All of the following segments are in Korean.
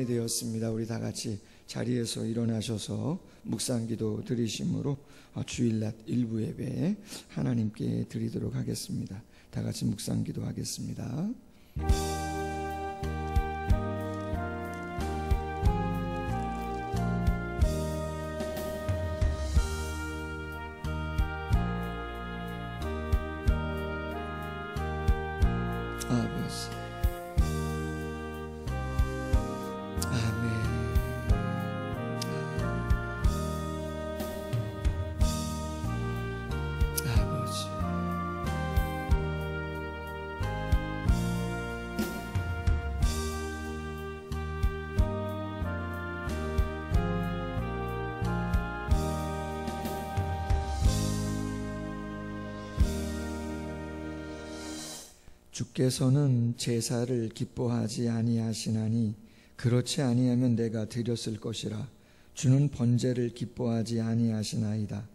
되었습니다. 우리 다 같이 자리에서 일어나셔서 묵상기도 드리심으로 주일낮 일부 예배 하나님께 드리도록 하겠습니다. 다 같이 묵상기도 하겠습니다. 주께서는 제사를 기뻐하지 아니하시나니 그렇지 아니하면 내가 드렸을 것이라. 주는 번제를 기뻐하지 아니하시나이다.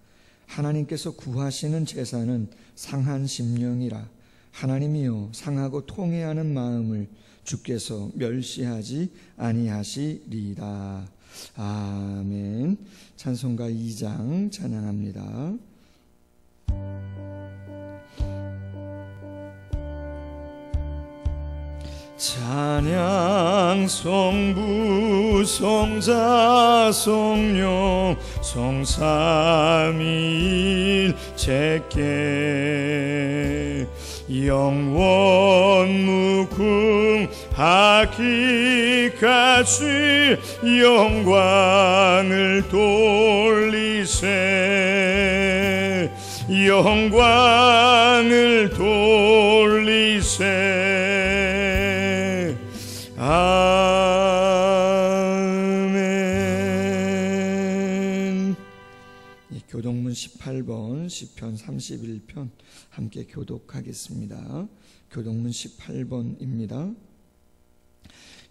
하나님께서 구하시는 제사는 상한 심령이라. 하나님이여, 상하고 통회하는 마음을 주께서 멸시하지 아니하시리이다. 아멘. 찬송가 2장 찬양합니다. 찬양 성부 성자 성령 성삼위일 제께 영원 무궁하기까지 영광을 돌리세 영광을 돌리세. 아멘. 교독문 18번 시편 31편 함께 교독하겠습니다. 교독문 18번입니다.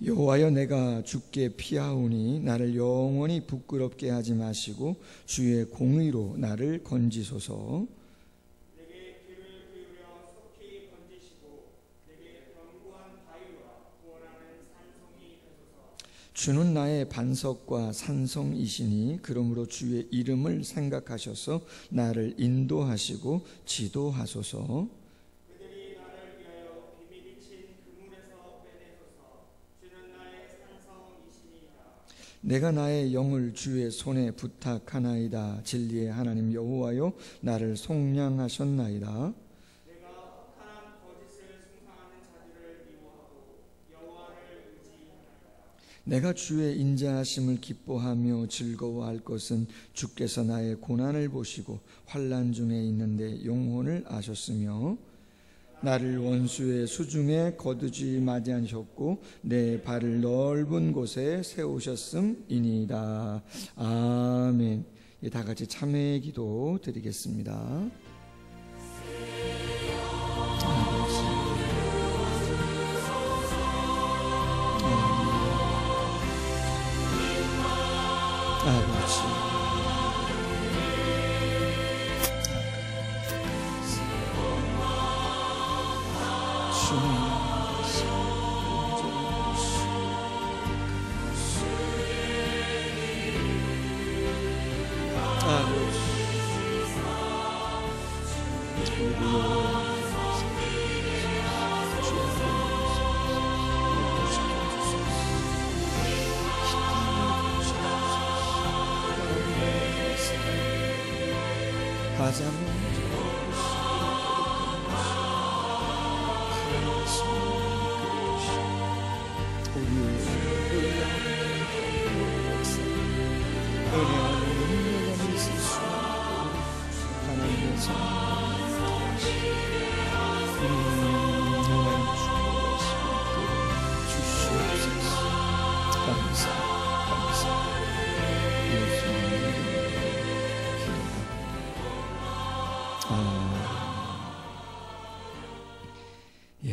여호와여, 내가 주께 피하오니 나를 영원히 부끄럽게 하지 마시고 주의 공의로 나를 건지소서. 내게 귀를 기울여 속히 건지시고 내게 견고한 바위와 구원하는 산성이 되소서. 주는 나의 반석과 산성이시니 그러므로 주의 이름을 생각하셔서 나를 인도하시고 지도하소서. 그들이 나를 위하여 비밀 비친 그물에서 빼내소서. 주는 나의 산성이시니이다. 내가 나의 영을 주의 손에 부탁하나이다. 진리의 하나님 여호와여, 나를 속량하셨나이다. 내가 혹한한 거짓을 숭상하는 자들을 미워하고 여호와를 의지하나이다. 내가 주의 인자하심을 기뻐하며 즐거워할 것은 주께서 나의 고난을 보시고 환난 중에 있는데 영혼을 아셨으며 나를 원수의 수중에 거두지 마시하셨고 내 발을 넓은 곳에 세우셨음이니이다. 아멘. 다 같이 참회의 기도 드리겠습니다. 아버지, 가장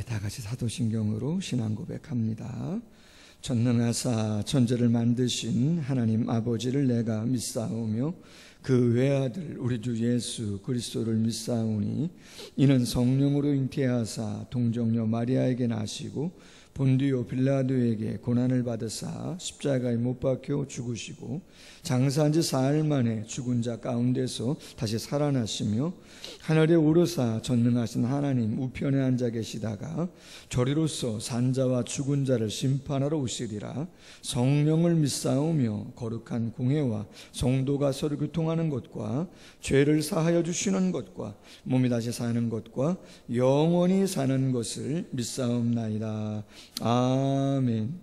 다 같이 사도신경으로 신앙 고백합니다. 전능하사 천지를 만드신 하나님 아버지를 내가 믿사오며 그 외아들 우리 주 예수 그리스도를 믿사오니 이는 성령으로 잉태하사 동정녀 마리아에게 나시고 본디오 빌라도에게 고난을 받으사 십자가에 못 박혀 죽으시고 장사한 지 사흘 만에 죽은 자 가운데서 다시 살아나시며 하늘에 오르사 전능하신 하나님 우편에 앉아 계시다가 저리로서 산자와 죽은 자를 심판하러 오시리라. 성령을 믿사오며 거룩한 공회와 성도가 서로 교통하는 것과 죄를 사하여 주시는 것과 몸이 다시 사는 것과 영원히 사는 것을 믿사옵나이다. 아멘.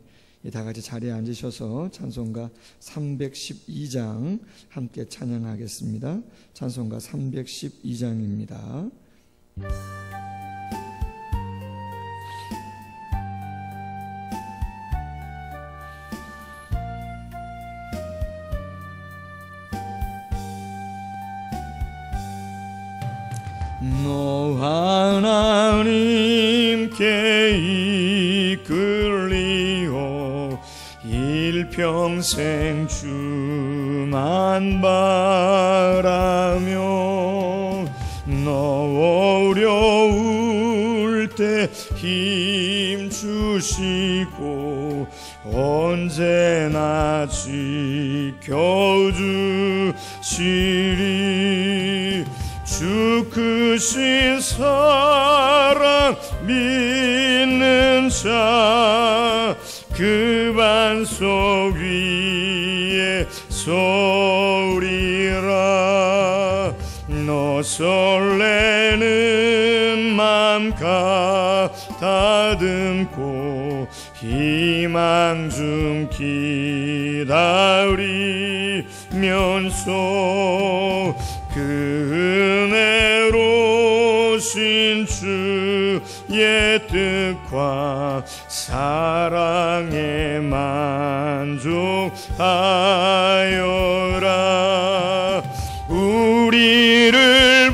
다 같이 자리에 앉으셔서 찬송가 312장 함께 찬양하겠습니다. 찬송가 312장입니다. 너와 하나님께 이끌리어 일평생 주만 바라며 너 어려울 때 힘 주시고 언제나 지켜주시리. 주 크신 사랑 믿는 자 그 반석 위에 서리라. 너 설레는 맘 가다듬고 희망 중 기다리면서 그 은혜로신 주의 뜻과 사랑에 만족하여라. 우리를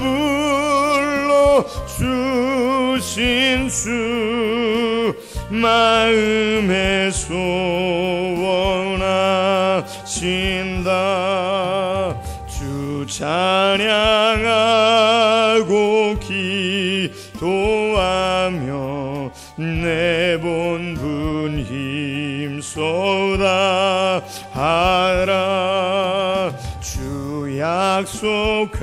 불러주신 주 마음에 소원하신다. 주 찬양하고 기도하며 내 본분 힘쏟아 하라. 주 약속하신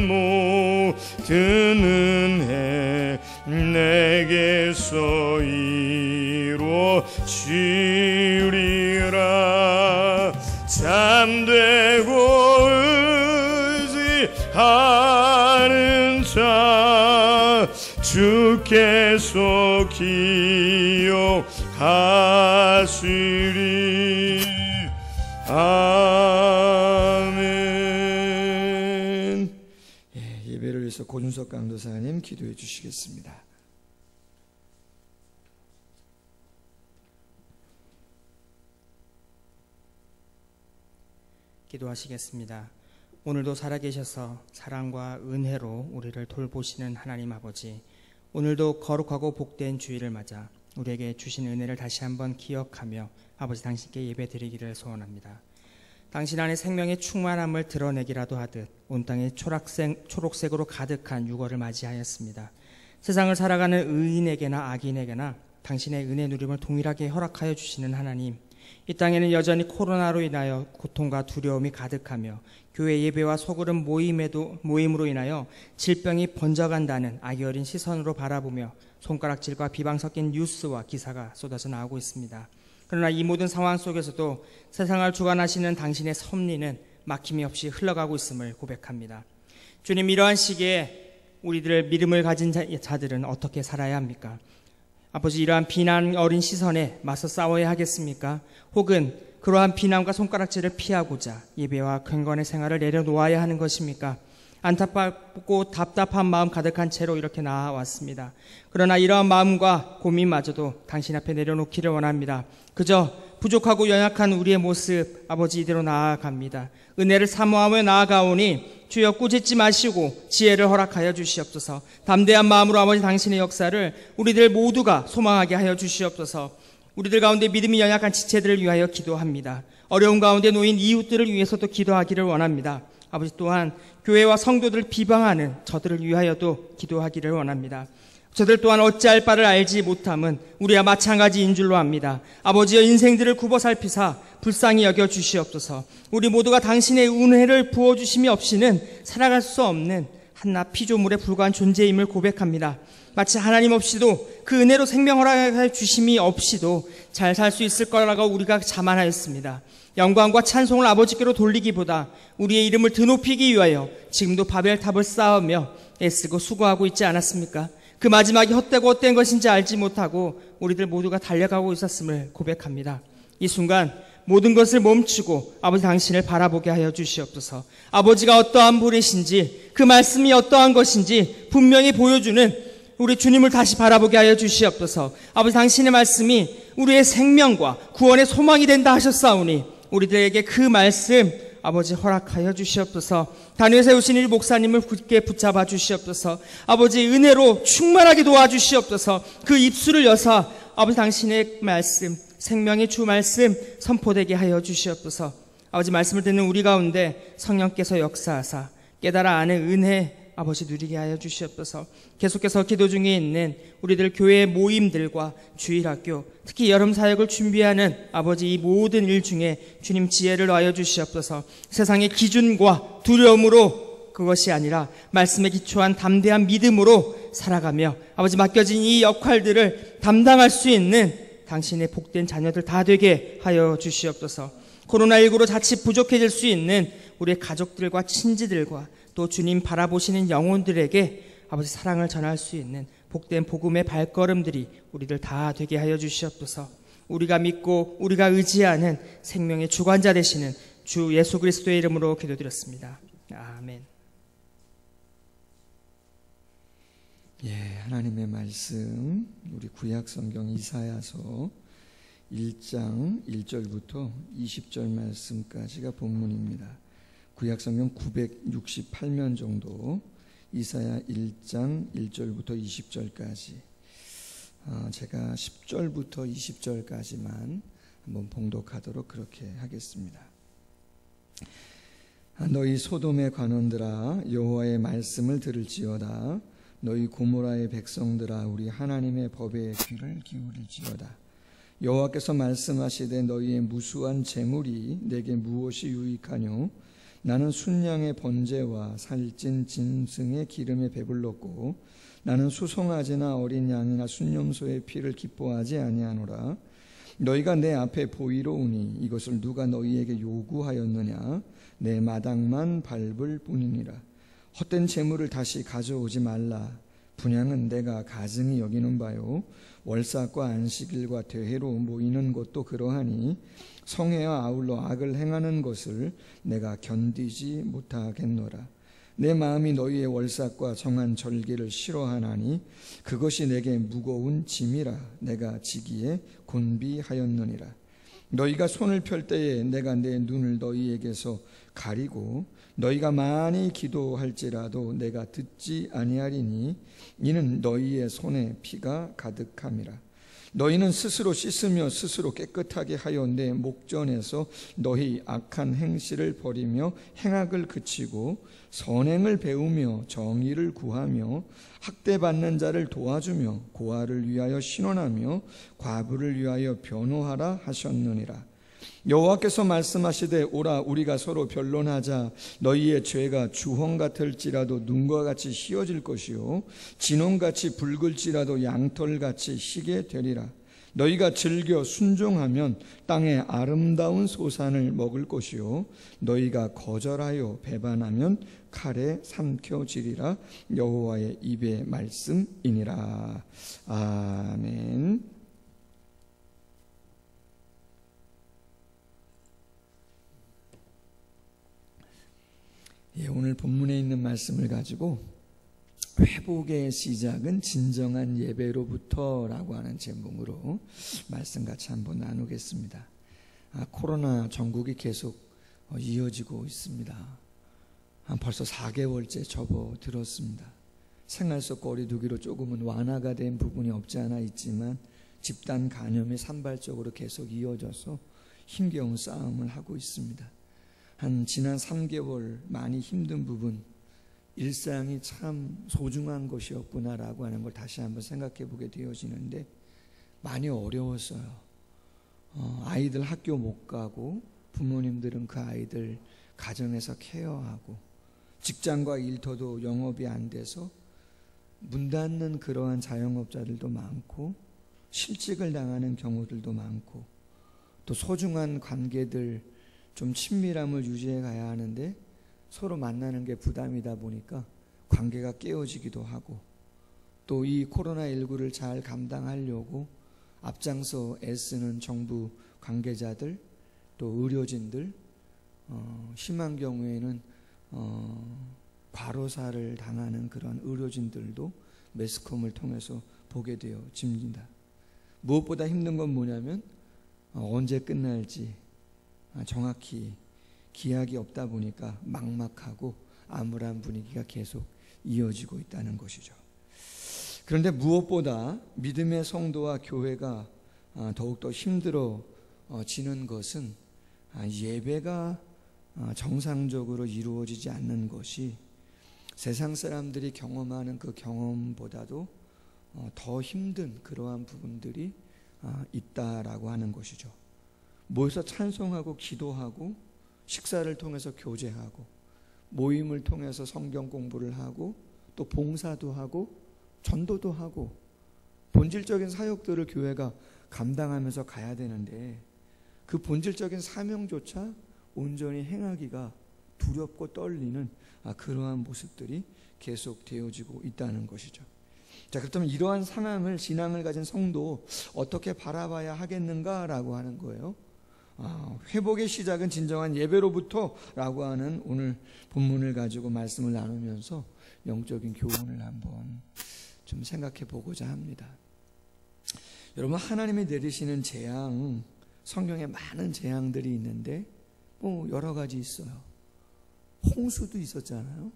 모든 은혜 내게서 이루어지리라. 잠되고 의지하는 자 주께서 기억하시리. 아멘. 예배를 위해서 고준석 강도사님 기도해 주시겠습니다. 기도하시겠습니다. 오늘도 살아계셔서 사랑과 은혜로 우리를 돌보시는 하나님 아버지, 오늘도 거룩하고 복된 주일을 맞아 우리에게 주신 은혜를 다시 한번 기억하며 아버지 당신께 예배드리기를 소원합니다. 당신 안에 생명의 충만함을 드러내기라도 하듯 온 땅에 초록색으로 가득한 유월을 맞이하였습니다. 세상을 살아가는 의인에게나 악인에게나 당신의 은혜 누림을 동일하게 허락하여 주시는 하나님, 이 땅에는 여전히 코로나로 인하여 고통과 두려움이 가득하며 교회 예배와 소그룹 모임으로 인하여 질병이 번져간다는 악이 어린 시선으로 바라보며 손가락질과 비방 섞인 뉴스와 기사가 쏟아져 나오고 있습니다. 그러나 이 모든 상황 속에서도 세상을 주관하시는 당신의 섭리는 막힘이 없이 흘러가고 있음을 고백합니다. 주님, 이러한 시기에 우리들의 믿음을 가진 자들은 어떻게 살아야 합니까? 아버지, 이러한 비난 어린 시선에 맞서 싸워야 하겠습니까? 혹은 그러한 비난과 손가락질을 피하고자 예배와 경건의 생활을 내려놓아야 하는 것입니까? 안타깝고 답답한 마음 가득한 채로 이렇게 나아왔습니다. 그러나 이러한 마음과 고민마저도 당신 앞에 내려놓기를 원합니다. 그저 부족하고 연약한 우리의 모습 아버지 이대로 나아갑니다. 은혜를 사모하며 나아가오니 주여 꾸짖지 마시고 지혜를 허락하여 주시옵소서. 담대한 마음으로 아버지 당신의 역사를 우리들 모두가 소망하게 하여 주시옵소서. 우리들 가운데 믿음이 연약한 지체들을 위하여 기도합니다. 어려운 가운데 놓인 이웃들을 위해서도 기도하기를 원합니다. 아버지, 또한 교회와 성도들을 비방하는 저들을 위하여도 기도하기를 원합니다. 저들 또한 어찌할 바를 알지 못함은 우리와 마찬가지인 줄로 압니다. 아버지여, 인생들을 굽어 살피사 불쌍히 여겨 주시옵소서. 우리 모두가 당신의 은혜를 부어주심이 없이는 살아갈 수 없는 한낱 피조물에 불과한 존재임을 고백합니다. 마치 하나님 없이도 그 은혜로 생명 허락해 주심이 없이도 잘 살 수 있을 거라고 우리가 자만하였습니다. 영광과 찬송을 아버지께로 돌리기보다 우리의 이름을 드높이기 위하여 지금도 바벨탑을 쌓으며 애쓰고 수고하고 있지 않았습니까? 그 마지막이 헛되고 헛된 것인지 알지 못하고 우리들 모두가 달려가고 있었음을 고백합니다. 이 순간 모든 것을 멈추고 아버지 당신을 바라보게 하여 주시옵소서. 아버지가 어떠한 분이신지, 그 말씀이 어떠한 것인지 분명히 보여주는 우리 주님을 다시 바라보게 하여 주시옵소서. 아버지 당신의 말씀이 우리의 생명과 구원의 소망이 된다 하셨사오니 우리들에게 그 말씀 아버지 허락하여 주시옵소서. 단위에 세우신 이 목사님을 굳게 붙잡아 주시옵소서. 아버지 은혜로 충만하게 도와주시옵소서. 그 입술을 여사 아버지 당신의 말씀, 생명의 주 말씀 선포되게 하여 주시옵소서. 아버지 말씀을 듣는 우리 가운데 성령께서 역사하사 깨달아 아는 은혜 아버지 누리게 하여 주시옵소서. 계속해서 기도 중에 있는 우리들 교회 모임들과 주일학교, 특히 여름 사역을 준비하는 아버지 이 모든 일 중에 주님 지혜를 더하여 주시옵소서. 세상의 기준과 두려움으로 그것이 아니라 말씀에 기초한 담대한 믿음으로 살아가며 아버지 맡겨진 이 역할들을 담당할 수 있는 당신의 복된 자녀들 다 되게 하여 주시옵소서. 코로나19로 자칫 부족해질 수 있는 우리의 가족들과 친지들과 또 주님 바라보시는 영혼들에게 아버지 사랑을 전할 수 있는 복된 복음의 발걸음들이 우리들 다 되게 하여 주시옵소서. 우리가 믿고 우리가 의지하는 생명의 주관자 되시는 주 예수 그리스도의 이름으로 기도드렸습니다. 아멘. 예, 하나님의 말씀 우리 구약 성경 이사야서 1장 1절부터 20절 말씀까지가 본문입니다. 구약 성경 968면 정도, 이사야 1장 1절부터 20절까지, 제가 10절부터 20절까지만 한번 봉독하도록 그렇게 하겠습니다. 너희 소돔의 관원들아, 여호와의 말씀을 들을지어다. 너희 고모라의 백성들아, 우리 하나님의 법에 귀를 기울일지어다. 여호와께서 말씀하시되 너희의 무수한 재물이 내게 무엇이 유익하뇨? 나는 순양의 번제와 살찐 짐승의 기름에 배불렀고 나는 수송아지나 어린 양이나 순염소의 피를 기뻐하지 아니하노라. 너희가 내 앞에 보이러 오니 이것을 누가 너희에게 요구하였느냐? 내 마당만 밟을 뿐이니라. 헛된 재물을 다시 가져오지 말라. 분향은 내가 가증히 여기는 바요, 월삭과 안식일과 대회로 모이는 것도 그러하니 성회와 아울러 악을 행하는 것을 내가 견디지 못하겠노라. 내 마음이 너희의 월삭과 정한 절기를 싫어하나니 그것이 내게 무거운 짐이라 내가 지기에 곤비하였느니라. 너희가 손을 펼 때에 내가 내 눈을 너희에게서 가리고 너희가 많이 기도할지라도 내가 듣지 아니하리니 이는 너희의 손에 피가 가득함이라. 너희는 스스로 씻으며 스스로 깨끗하게 하여 내 목전에서 너희 악한 행실을 버리며 행악을 그치고 선행을 배우며 정의를 구하며 학대받는 자를 도와주며 고아를 위하여 신원하며 과부를 위하여 변호하라 하셨느니라. 여호와께서 말씀하시되 오라 우리가 서로 변론하자. 너희의 죄가 주홍 같을지라도 눈과 같이 희어질 것이요 진홍같이 붉을지라도 양털같이 희게 되리라. 너희가 즐겨 순종하면 땅의 아름다운 소산을 먹을 것이요 너희가 거절하여 배반하면 칼에 삼켜지리라. 여호와의 입의 말씀이니라. 아멘. 예, 오늘 본문에 있는 말씀을 가지고 회복의 시작은 진정한 예배로부터 라고 하는 제목으로 말씀 같이 한번 나누겠습니다. 코로나 전국이 계속 이어지고 있습니다. 벌써 4개월째 접어들었습니다. 생활 속 거리두기로 조금은 완화가 된 부분이 없지 않아 있지만 집단 감염이 산발적으로 계속 이어져서 힘겨운 싸움을 하고 있습니다. 지난 3개월 많이 힘든 부분 일상이 참 소중한 것이었구나라고 하는 걸 다시 한번 생각해 보게 되어지는데 많이 어려웠어요. 아이들 학교 못 가고 부모님들은 그 아이들 가정에서 케어하고 직장과 일터도 영업이 안 돼서 문 닫는 그러한 자영업자들도 많고 실직을 당하는 경우들도 많고 또 소중한 관계들 좀 친밀함을 유지해 가야 하는데 서로 만나는 게 부담이다 보니까 관계가 깨어지기도 하고 또 이 코로나19를 잘 감당하려고 앞장서 애쓰는 정부 관계자들 또 의료진들 심한 경우에는 과로사를 당하는 그런 의료진들도 매스컴을 통해서 보게 되어집니다. 무엇보다 힘든 건 뭐냐면 언제 끝날지 정확히 기약이 없다 보니까 막막하고 암울한 분위기가 계속 이어지고 있다는 것이죠. 그런데 무엇보다 믿음의 성도와 교회가 더욱더 힘들어지는 것은 예배가 정상적으로 이루어지지 않는 것이 세상 사람들이 경험하는 그 경험보다도 더 힘든 그러한 부분들이 있다라고 하는 것이죠. 모여서 찬송하고 기도하고 식사를 통해서 교제하고 모임을 통해서 성경 공부를 하고 또 봉사도 하고 전도도 하고 본질적인 사역들을 교회가 감당하면서 가야 되는데 그 본질적인 사명조차 온전히 행하기가 두렵고 떨리는 그러한 모습들이 계속 되어지고 있다는 것이죠. 자, 그렇다면 이러한 상황을 신앙을 가진 성도 어떻게 바라봐야 하겠는가라고 하는 거예요. 회복의 시작은 진정한 예배로부터라고 하는 오늘 본문을 가지고 말씀을 나누면서 영적인 교훈을 한번 좀 생각해 보고자 합니다. 여러분, 하나님이 내리시는 재앙, 성경에 많은 재앙들이 있는데 여러 가지 있어요. 홍수도 있었잖아요.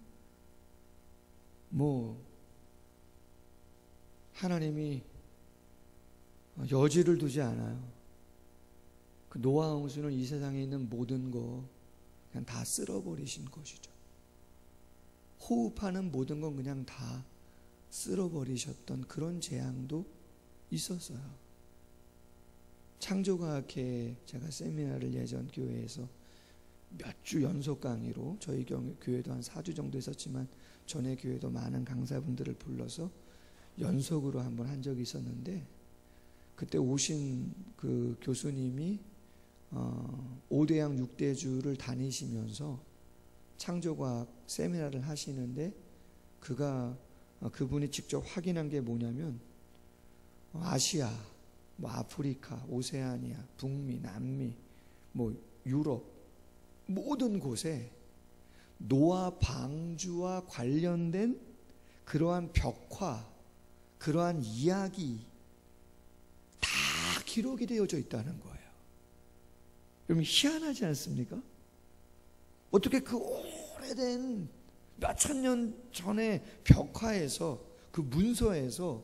하나님이 여지를 두지 않아요. 그 노아 홍수는 이 세상에 있는 모든 거 그냥 다 쓸어버리신 것이죠. 호흡하는 모든 건 그냥 다 쓸어버리셨던 그런 재앙도 있었어요. 창조과학회 제가 세미나를 예전 교회에서 몇 주 연속 강의로 저희 교회도 한 4주 정도 있었지만 전에 교회도 많은 강사분들을 불러서 연속으로 한번 한 적이 있었는데 그때 오신 그 교수님이 5대양 6대주를 다니시면서 창조과학 세미나를 하시는데 그분이 직접 확인한 게 뭐냐면 아시아, 아프리카, 오세아니아, 북미, 남미, 유럽 모든 곳에 노아 방주와 관련된 그러한 벽화, 그러한 이야기 다 기록이 되어져 있다는 거예요. 여러분 희한하지 않습니까? 어떻게 그 오래된 몇천 년 전의 벽화에서 그 문서에서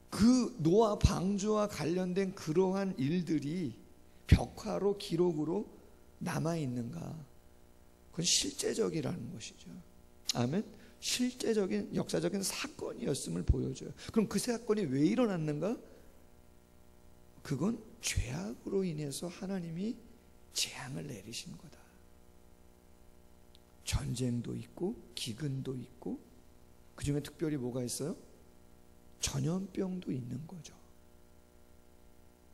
그 노아 방주와 관련된 그러한 일들이 벽화로 기록으로 남아있는가? 그건 실제적이라는 것이죠. 아멘? 실제적인 역사적인 사건이었음을 보여줘요. 그럼 그 사건이 왜 일어났는가? 그건 죄악으로 인해서 하나님이 재앙을 내리신 거다. 전쟁도 있고 기근도 있고 그 중에 특별히 뭐가 있어요? 전염병도 있는 거죠.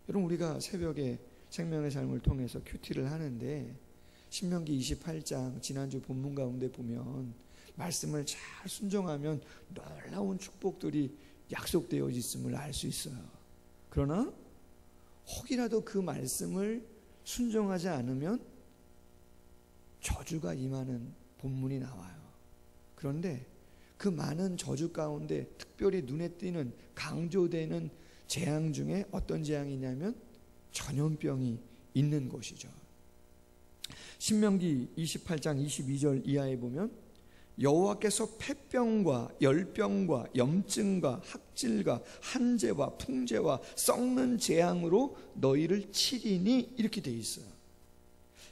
여러분 우리가 새벽에 생명의 삶을 통해서 큐티를 하는데 신명기 28장 지난주 본문 가운데 보면 말씀을 잘 순종하면 놀라운 축복들이 약속되어 있음을 알 수 있어요. 그러나 혹이라도 그 말씀을 순종하지 않으면 저주가 임하는 본문이 나와요. 그런데 그 많은 저주 가운데 특별히 눈에 띄는 강조되는 재앙 중에 어떤 재앙이냐면 전염병이 있는 것이죠. 신명기 28장 22절 이하에 보면 여호와께서 폐병과 열병과 염증과 학질과 한재와 풍재와 썩는 재앙으로 너희를 치리니 이렇게 돼 있어요.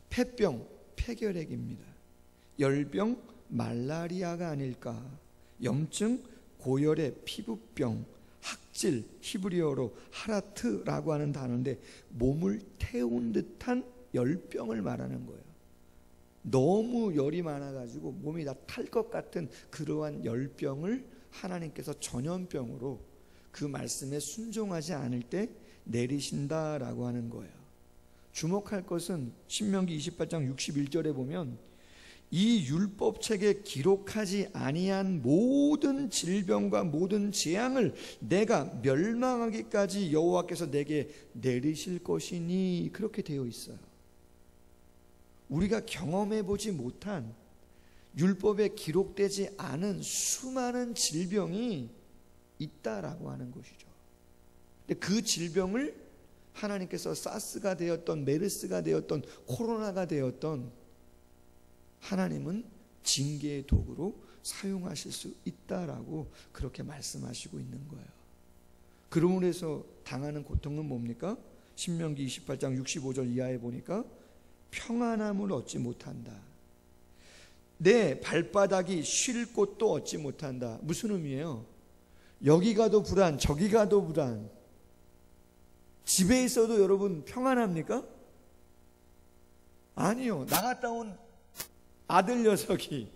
폐병, 폐결핵입니다. 열병, 말라리아가 아닐까? 염증, 고열의 피부병, 학질, 히브리어로 하라트라고 하는 단어인데 몸을 태운 듯한 열병을 말하는 거예요. 너무 열이 많아가지고 몸이 다 탈 것 같은 그러한 열병을 하나님께서 전염병으로 그 말씀에 순종하지 않을 때 내리신다라고 하는 거예요. 주목할 것은 신명기 28장 61절에 보면 이 율법책에 기록하지 아니한 모든 질병과 모든 재앙을 내가 멸망하기까지 여호와께서 내게 내리실 것이니 그렇게 되어 있어요. 우리가 경험해 보지 못한 율법에 기록되지 않은 수많은 질병이 있다라고 하는 것이죠. 근데 그 질병을 하나님께서 사스가 되었던 메르스가 되었던 코로나가 되었던 하나님은 징계의 도구로 사용하실 수 있다라고 그렇게 말씀하시고 있는 거예요. 그러므로 해서 당하는 고통은 뭡니까? 신명기 28장 65절 이하에 보니까 평안함을 얻지 못한다. 내 발바닥이 쉴 곳도 얻지 못한다. 무슨 의미예요? 여기 가도 불안, 저기 가도 불안. 집에 있어도 여러분 평안합니까? 아니요. 나갔다 온 아들 녀석이,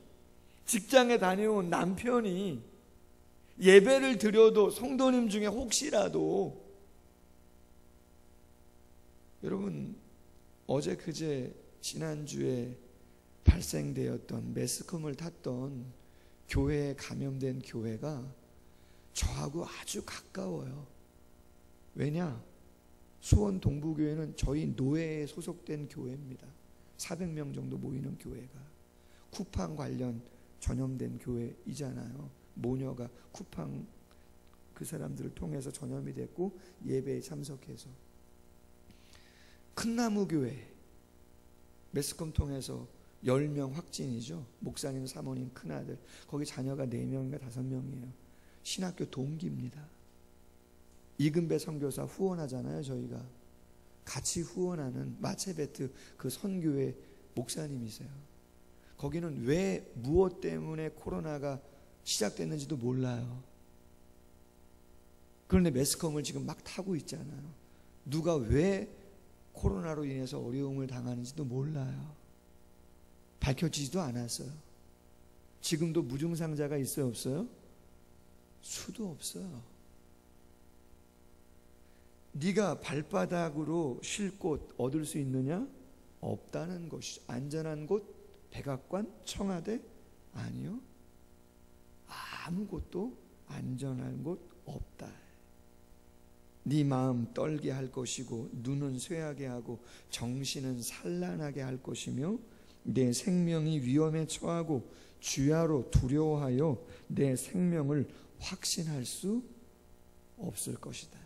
직장에 다녀온 남편이 예배를 드려도 성도님 중에 혹시라도, 여러분 어제 그제 지난주에 발생되었던 매스컴을 탔던 교회에 감염된 교회가 저하고 아주 가까워요. 왜냐? 수원 동부교회는 저희 노회에 소속된 교회입니다. 400명 정도 모이는 교회가 쿠팡 관련 전염된 교회이잖아요. 모녀가 쿠팡 그 사람들을 통해서 전염이 됐고 예배에 참석해서 큰나무교회 매스컴 통해서 10명 확진이죠. 목사님, 사모님, 큰아들. 거기 자녀가 4명인가 5명이에요. 신학교 동기입니다. 이근배 선교사 후원하잖아요. 저희가 같이 후원하는 마체베트 그 선교회 목사님이세요. 거기는 왜 무엇 때문에 코로나가 시작됐는지도 몰라요. 그런데 매스컴을 지금 막 타고 있잖아요. 누가 왜 코로나로 인해서 어려움을 당하는지도 몰라요. 밝혀지지도 않았어요. 지금도 무증상자가 있어요, 없어요? 수도 없어요. 네가 발바닥으로 쉴 곳 얻을 수 있느냐? 없다는 것이죠. 안전한 곳, 백악관, 청와대? 아니요. 아무것도 안전한 곳 없다. 네 마음 떨게 할 것이고 눈은 쇠하게 하고 정신은 산란하게 할 것이며 내 생명이 위험에 처하고 주야로 두려워하여 내 생명을 확신할 수 없을 것이다.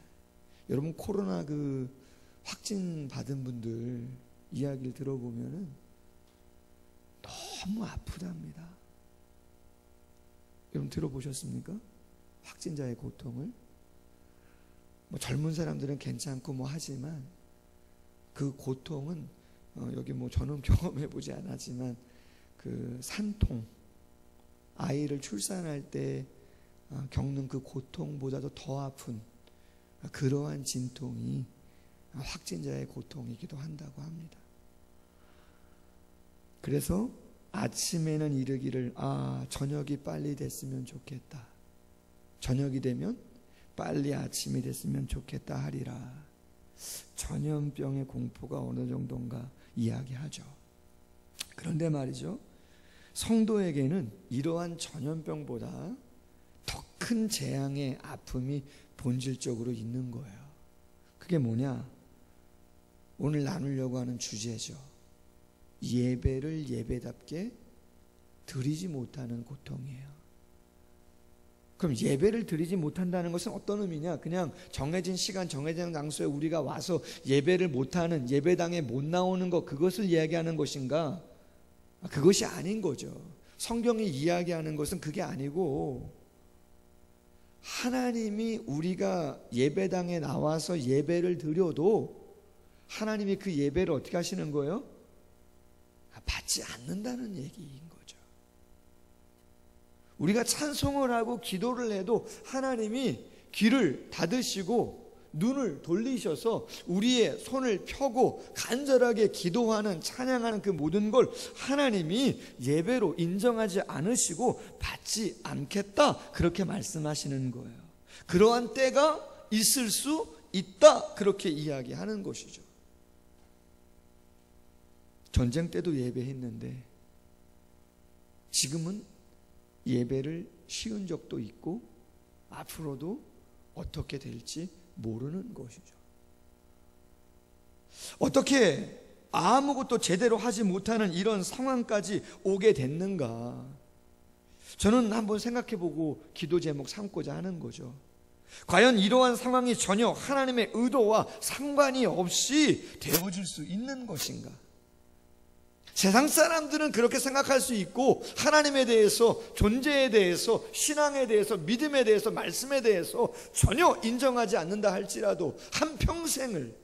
여러분 코로나 그 확진 받은 분들 이야기를 들어보면은 너무 아프답니다. 여러분 들어보셨습니까? 확진자의 고통을. 뭐 젊은 사람들은 괜찮고 뭐 하지만 그 고통은 여기 뭐 저는 경험해 보지 않았지만 그 산통, 아이를 출산할 때 겪는 그 고통보다도 더 아픈 그러한 진통이 확진자의 고통이기도 한다고 합니다. 그래서 아침에는 이르기를 저녁이 빨리 됐으면 좋겠다. 저녁이 되면 빨리 아침이 됐으면 좋겠다 하리라. 전염병의 공포가 어느 정도인가 이야기하죠. 그런데 말이죠, 성도에게는 이러한 전염병보다 더 큰 재앙의 아픔이 본질적으로 있는 거예요. 그게 뭐냐? 오늘 나누려고 하는 주제죠. 예배를 예배답게 드리지 못하는 고통이에요. 그럼 예배를 드리지 못한다는 것은 어떤 의미냐? 그냥 정해진 시간, 정해진 장소에 우리가 와서 예배를 못하는, 예배당에 못 나오는 것, 그것을 이야기하는 것인가? 그것이 아닌 거죠. 성경이 이야기하는 것은 그게 아니고, 하나님이 우리가 예배당에 나와서 예배를 드려도 하나님이 그 예배를 어떻게 하시는 거예요? 받지 않는다는 얘기인 거죠. 우리가 찬송을 하고 기도를 해도 하나님이 귀를 닫으시고 눈을 돌리셔서 우리의 손을 펴고 간절하게 기도하는, 찬양하는 그 모든 걸 하나님이 예배로 인정하지 않으시고 받지 않겠다, 그렇게 말씀하시는 거예요. 그러한 때가 있을 수 있다, 그렇게 이야기하는 것이죠. 전쟁 때도 예배했는데 지금은 예배를 쉬운 적도 있고 앞으로도 어떻게 될지 모르는 것이죠. 어떻게 아무것도 제대로 하지 못하는 이런 상황까지 오게 됐는가? 저는 한번 생각해보고 기도 제목 삼고자 하는 거죠. 과연 이러한 상황이 전혀 하나님의 의도와 상관이 없이 되어질 수 있는 것인가? 세상 사람들은 그렇게 생각할 수 있고, 하나님에 대해서, 존재에 대해서, 신앙에 대해서, 믿음에 대해서, 말씀에 대해서 전혀 인정하지 않는다 할지라도 한평생을,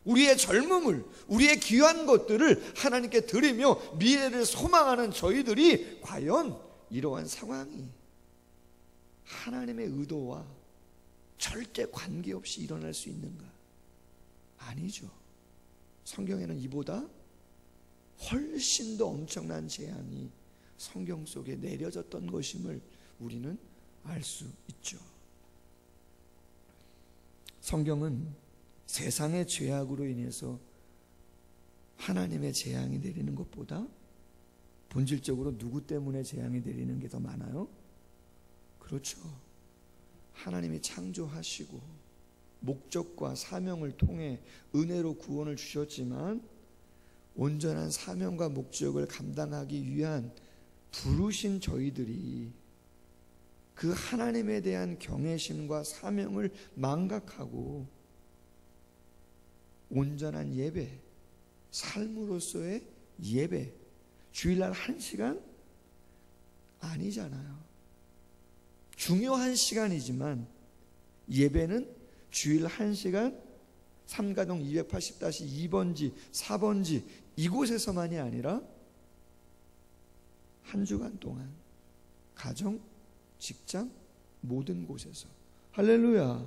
우리의 젊음을, 우리의 귀한 것들을 하나님께 드리며 미래를 소망하는 저희들이 과연 이러한 상황이 하나님의 의도와 절대 관계없이 일어날 수 있는가? 아니죠. 성경에는 이보다 훨씬 더 엄청난 재앙이 성경 속에 내려졌던 것임을 우리는 알 수 있죠. 성경은 세상의 죄악으로 인해서 하나님의 재앙이 내리는 것보다 본질적으로 누구 때문에 재앙이 내리는 게 더 많아요? 그렇죠. 하나님이 창조하시고 목적과 사명을 통해 은혜로 구원을 주셨지만 온전한 사명과 목적을 감당하기 위한 부르신 저희들이 그 하나님에 대한 경외심과 사명을 망각하고 온전한 예배, 삶으로서의 예배, 주일날 1시간 아니잖아요. 중요한 시간이지만 예배는 주일 1시간 3가동 280-2번지 4번지 이곳에서만이 아니라 한 주간 동안 가정, 직장, 모든 곳에서, 할렐루야,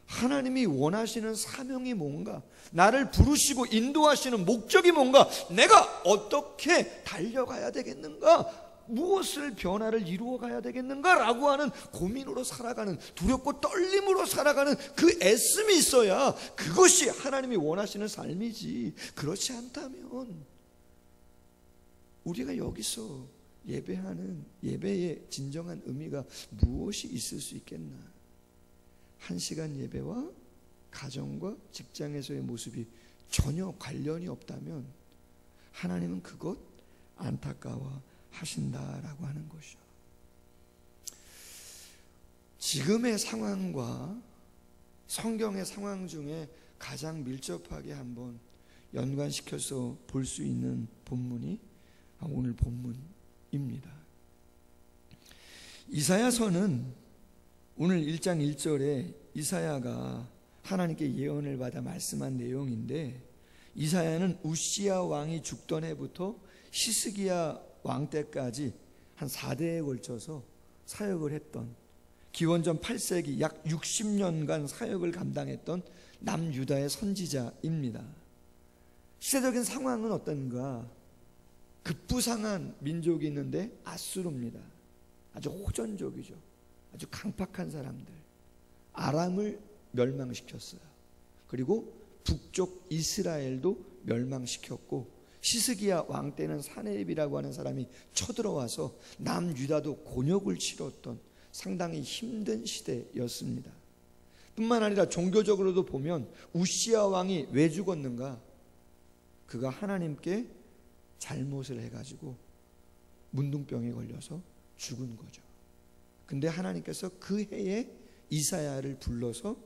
하나님이 원하시는 사명이 뭔가, 나를 부르시고 인도하시는 목적이 뭔가, 내가 어떻게 달려가야 되겠는가, 무엇을 변화를 이루어가야 되겠는가라고 하는 고민으로 살아가는, 두렵고 떨림으로 살아가는 그 애씀이 있어야 그것이 하나님이 원하시는 삶이지, 그렇지 않다면 우리가 여기서 예배하는 예배의 진정한 의미가 무엇이 있을 수 있겠나? 1시간 예배와 가정과 직장에서의 모습이 전혀 관련이 없다면 하나님은 그것 안타까워 하신다라고 하는 것이죠. 지금의 상황과 성경의 상황 중에 가장 밀접하게 한번 연관시켜서 볼 수 있는 본문이 오늘 본문입니다. 이사야서는 오늘 1장 1절에 이사야가 하나님께 예언을 받아 말씀한 내용인데, 이사야는 우시야 왕이 죽던 해부터 히스기야 왕 때까지 한 4대에 걸쳐서 사역을 했던, 기원전 8세기 약 60년간 사역을 감당했던 남유다의 선지자입니다. 시대적인 상황은 어떤가? 급부상한 민족이 있는데 아수르입니다. 아주 호전적이죠. 아주 강팍한 사람들. 아람을 멸망시켰어요. 그리고 북쪽 이스라엘도 멸망시켰고, 히스기야 왕 때는 사네립이라고 하는 사람이 쳐들어와서 남유다도 곤욕을 치렀던 상당히 힘든 시대였습니다. 뿐만 아니라 종교적으로도 보면 우시야 왕이 왜 죽었는가? 그가 하나님께 잘못을 해가지고 문둥병에 걸려서 죽은 거죠. 근데 하나님께서 그 해에 이사야를 불러서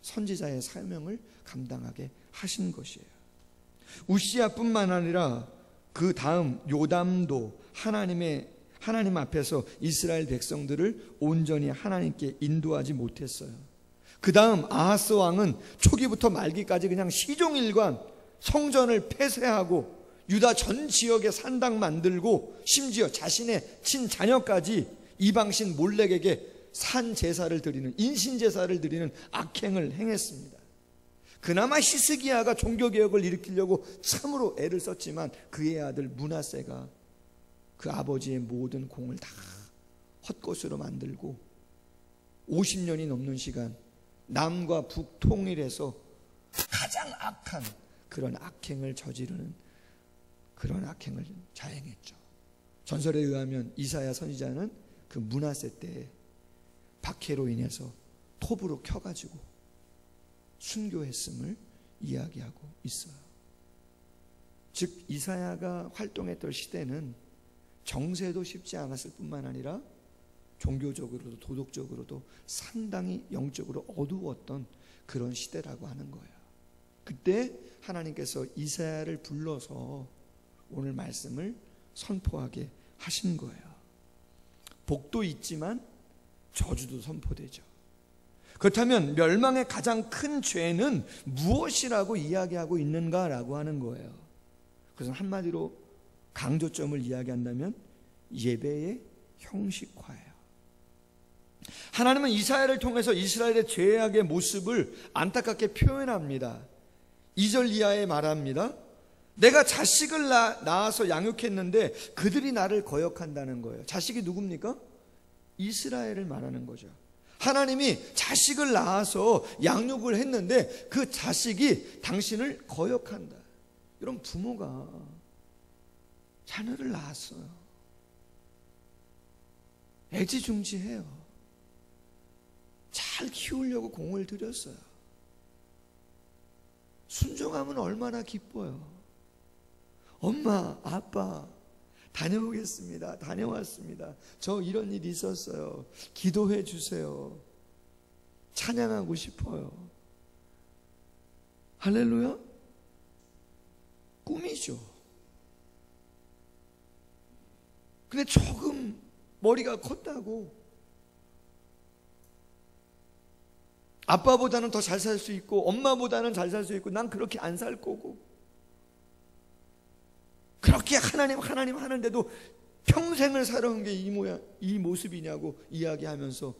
선지자의 사명을 감당하게 하신 것이에요. 우시야뿐만 아니라 그 다음 요담도 하나님 앞에서 이스라엘 백성들을 온전히 하나님께 인도하지 못했어요. 그 다음 아하스 왕은 초기부터 말기까지 그냥 시종일관 성전을 폐쇄하고 유다 전 지역에 산당 만들고 심지어 자신의 친자녀까지 이방신 몰렉에게 산 제사를 드리는, 인신 제사를 드리는 악행을 행했습니다. 그나마 히스기야가 종교개혁을 일으키려고 참으로 애를 썼지만 그의 아들 므낫세가 그 아버지의 모든 공을 다 헛것으로 만들고 50년이 넘는 시간 남과 북 통일해서 가장 악한 그런 악행을 저지르는 그런 악행을 자행했죠. 전설에 의하면 이사야 선지자는 그 므낫세 때에 박해로 인해서 톱으로 켜가지고 순교했음을 이야기하고 있어요. 즉 이사야가 활동했던 시대는 정세도 쉽지 않았을 뿐만 아니라 종교적으로도 도덕적으로도 상당히 영적으로 어두웠던 그런 시대라고 하는 거예요. 그때 하나님께서 이사야를 불러서 오늘 말씀을 선포하게 하신 거예요. 복도 있지만 저주도 선포되죠. 그렇다면 멸망의 가장 큰 죄는 무엇이라고 이야기하고 있는가라고 하는 거예요. 그래서 한마디로 강조점을 이야기한다면 예배의 형식화예요. 하나님은 이사야를 통해서 이스라엘의 죄악의 모습을 안타깝게 표현합니다. 2절 이하에 말합니다. 내가 자식을 낳아서 양육했는데 그들이 나를 거역한다는 거예요. 자식이 누굽니까? 이스라엘을 말하는 거죠. 하나님이 자식을 낳아서 양육을 했는데 그 자식이 당신을 거역한다. 이런 부모가 자녀를 낳았어요. 애지중지해요. 잘 키우려고 공을 들였어요. 순종하면 얼마나 기뻐요. 엄마, 아빠 다녀오겠습니다. 다녀왔습니다. 저 이런 일이 있었어요. 기도해 주세요. 찬양하고 싶어요. 할렐루야? 꿈이죠. 근데 조금 머리가 컸다고 아빠보다는 더 잘 살 수 있고 엄마보다는 잘 살 수 있고 난 그렇게 안 살 거고 그렇게 하나님 하는데도 평생을 살아온 게 이 모습이냐고 이야기하면서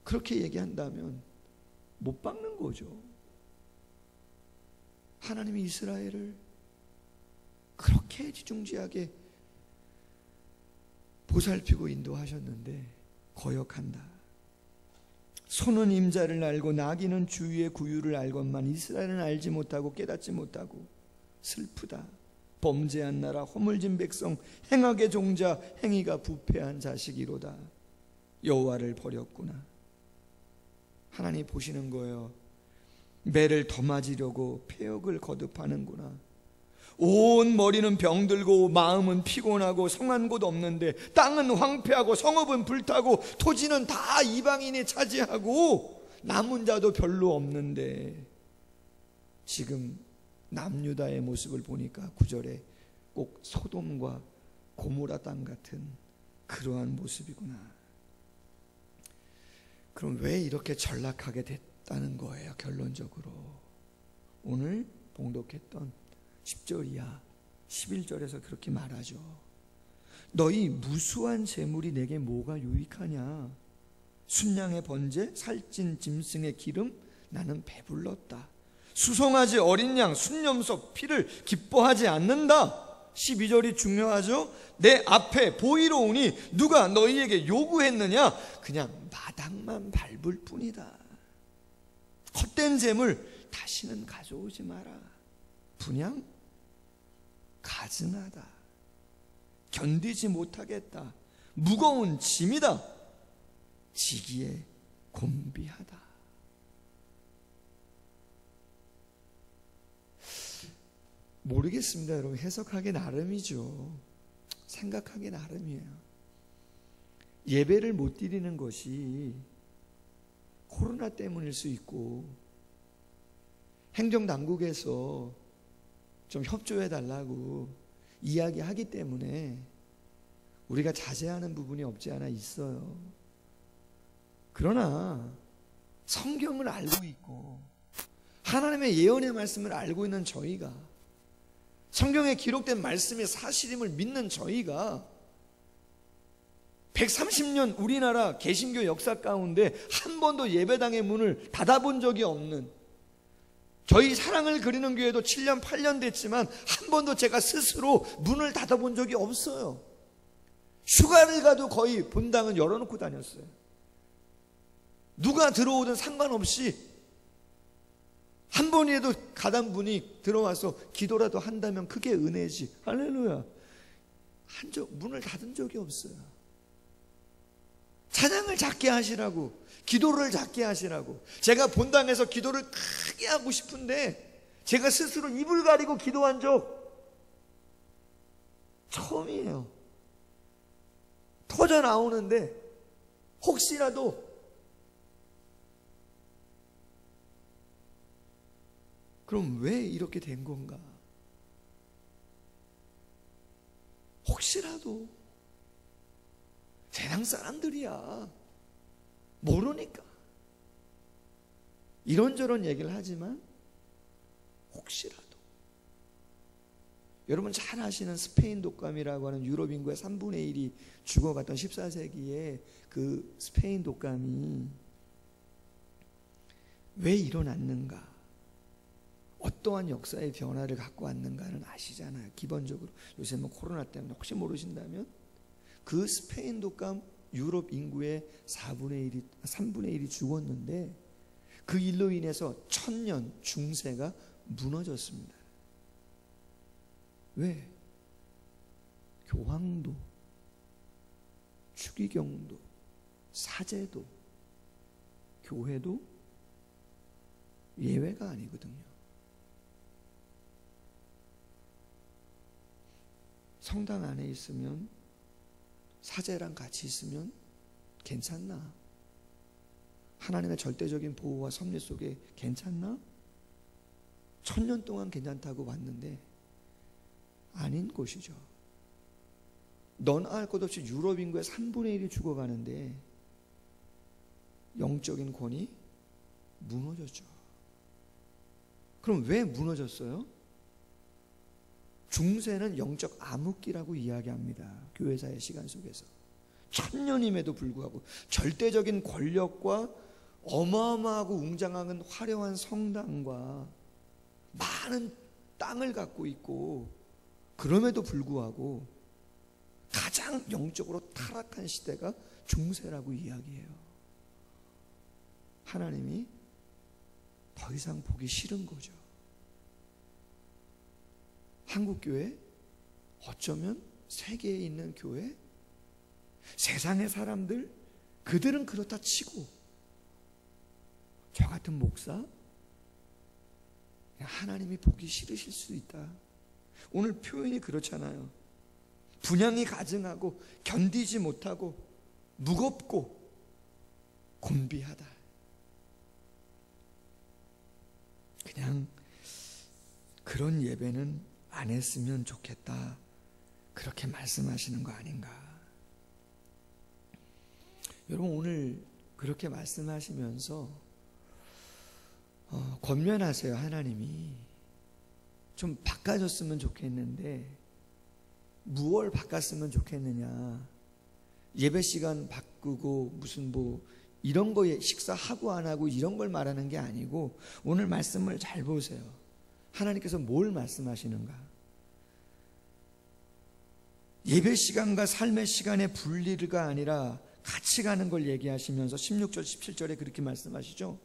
그렇게 얘기한다면 못 박는 거죠. 하나님이 이스라엘을 그렇게 지중지하게 보살피고 인도하셨는데 거역한다. 소는 임자를 알고 나귀는 주위의 구유를 알건만 이스라엘은 알지 못하고 깨닫지 못하고 슬프다. 범죄한 나라 허물진 백성 행악의 종자 행위가 부패한 자식이로다. 여호와를 버렸구나. 하나님 보시는 거예요. 매를 더 맞으려고 폐역을 거듭하는구나. 온 머리는 병들고 마음은 피곤하고 성한 곳 없는데 땅은 황폐하고 성읍은 불타고 토지는 다 이방인이 차지하고 남은 자도 별로 없는데 지금 남유다의 모습을 보니까 9절에 꼭 소돔과 고모라 땅 같은 그러한 모습이구나. 그럼 왜 이렇게 전락하게 됐다는 거예요? 결론적으로 오늘 봉독했던 10절 이하 11절에서 그렇게 말하죠. 너희 무수한 재물이 내게 뭐가 유익하냐? 순양의 번제, 살찐 짐승의 기름, 나는 배불렀다. 수송아지, 어린 양, 순염소, 피를 기뻐하지 않는다. 12절이 중요하죠. 내 앞에 보이러 오니 누가 너희에게 요구했느냐? 그냥 마당만 밟을 뿐이다. 헛된 재물 다시는 가져오지 마라. 분양 가증하다. 견디지 못하겠다. 무거운 짐이다. 지기에 곤비하다. 모르겠습니다. 여러분 해석하기 나름이죠. 생각하기 나름이에요. 예배를 못 드리는 것이 코로나 때문일 수 있고 행정당국에서 좀 협조해 달라고 이야기하기 때문에 우리가 자제하는 부분이 없지 않아 있어요. 그러나 성경을 알고 있고 하나님의 예언의 말씀을 알고 있는 저희가 성경에 기록된 말씀의 사실임을 믿는 저희가 130년 우리나라 개신교 역사 가운데 한 번도 예배당의 문을 닫아본 적이 없는, 저희 사랑을 그리는 교회도 7년 8년 됐지만 한 번도 제가 스스로 문을 닫아본 적이 없어요. 휴가를 가도 거의 본당은 열어놓고 다녔어요. 누가 들어오든 상관없이 한 번이라도 가단 분이 들어와서 기도라도 한다면 그게 은혜지. 할렐루야. 문을 닫은 적이 없어요. 찬양을 작게 하시라고, 기도를 작게 하시라고. 제가 본당에서 기도를 크게 하고 싶은데 제가 스스로 입을 가리고 기도한 적 처음이에요. 터져 나오는데 혹시라도 그럼 왜 이렇게 된 건가? 혹시라도 세상 사람들이야 모르니까 이런저런 얘기를 하지만 혹시라도. 여러분 잘 아시는 스페인 독감이라고 하는 유럽 인구의 3분의 1이 죽어갔던 14세기에 그 스페인 독감이 왜 일어났는가, 어떠한 역사의 변화를 갖고 왔는가는 아시잖아요. 기본적으로 요새 뭐 코로나 때문에 혹시 모르신다면 그 스페인 독감 유럽 인구의 3분의 1이 죽었는데 그 일로 인해서 천년 중세가 무너졌습니다. 왜? 교황도, 추기경도, 사제도, 교회도 예외가 아니거든요. 성당 안에 있으면, 사제랑 같이 있으면 괜찮나? 하나님의 절대적인 보호와 섭리 속에 괜찮나? 1000년 동안 괜찮다고 왔는데 아닌 곳이죠. 너나 할 것 없이 유럽 인구의 3분의 1이 죽어가는데 영적인 권위 무너졌죠. 그럼 왜 무너졌어요? 중세는 영적 암흑기라고 이야기합니다. 교회사의 시간 속에서 1000년임에도 불구하고 절대적인 권력과 어마어마하고 웅장한 화려한 성당과 많은 땅을 갖고 있고, 그럼에도 불구하고 가장 영적으로 타락한 시대가 중세라고 이야기해요. 하나님이 더 이상 보기 싫은 거죠. 한국교회, 어쩌면 세계에 있는 교회, 세상의 사람들, 그들은 그렇다 치고 저 같은 목사, 하나님이 보기 싫으실 수 있다. 오늘 표현이 그렇잖아요. 분향이 가증하고 견디지 못하고 무겁고 곤비하다. 그냥 그런 예배는 안 했으면 좋겠다, 그렇게 말씀하시는 거 아닌가. 여러분 오늘 그렇게 말씀하시면서 권면하세요. 하나님이 좀 바꿔줬으면 좋겠는데 무얼 바꿨으면 좋겠느냐. 예배 시간 바꾸고 무슨 뭐 이런 거에 식사하고 안 하고 이런 걸 말하는 게 아니고, 오늘 말씀을 잘 보세요. 하나님께서 뭘 말씀하시는가. 예배 시간과 삶의 시간의 분리가 아니라 같이 가는 걸 얘기하시면서 16절 17절에 그렇게 말씀하시죠.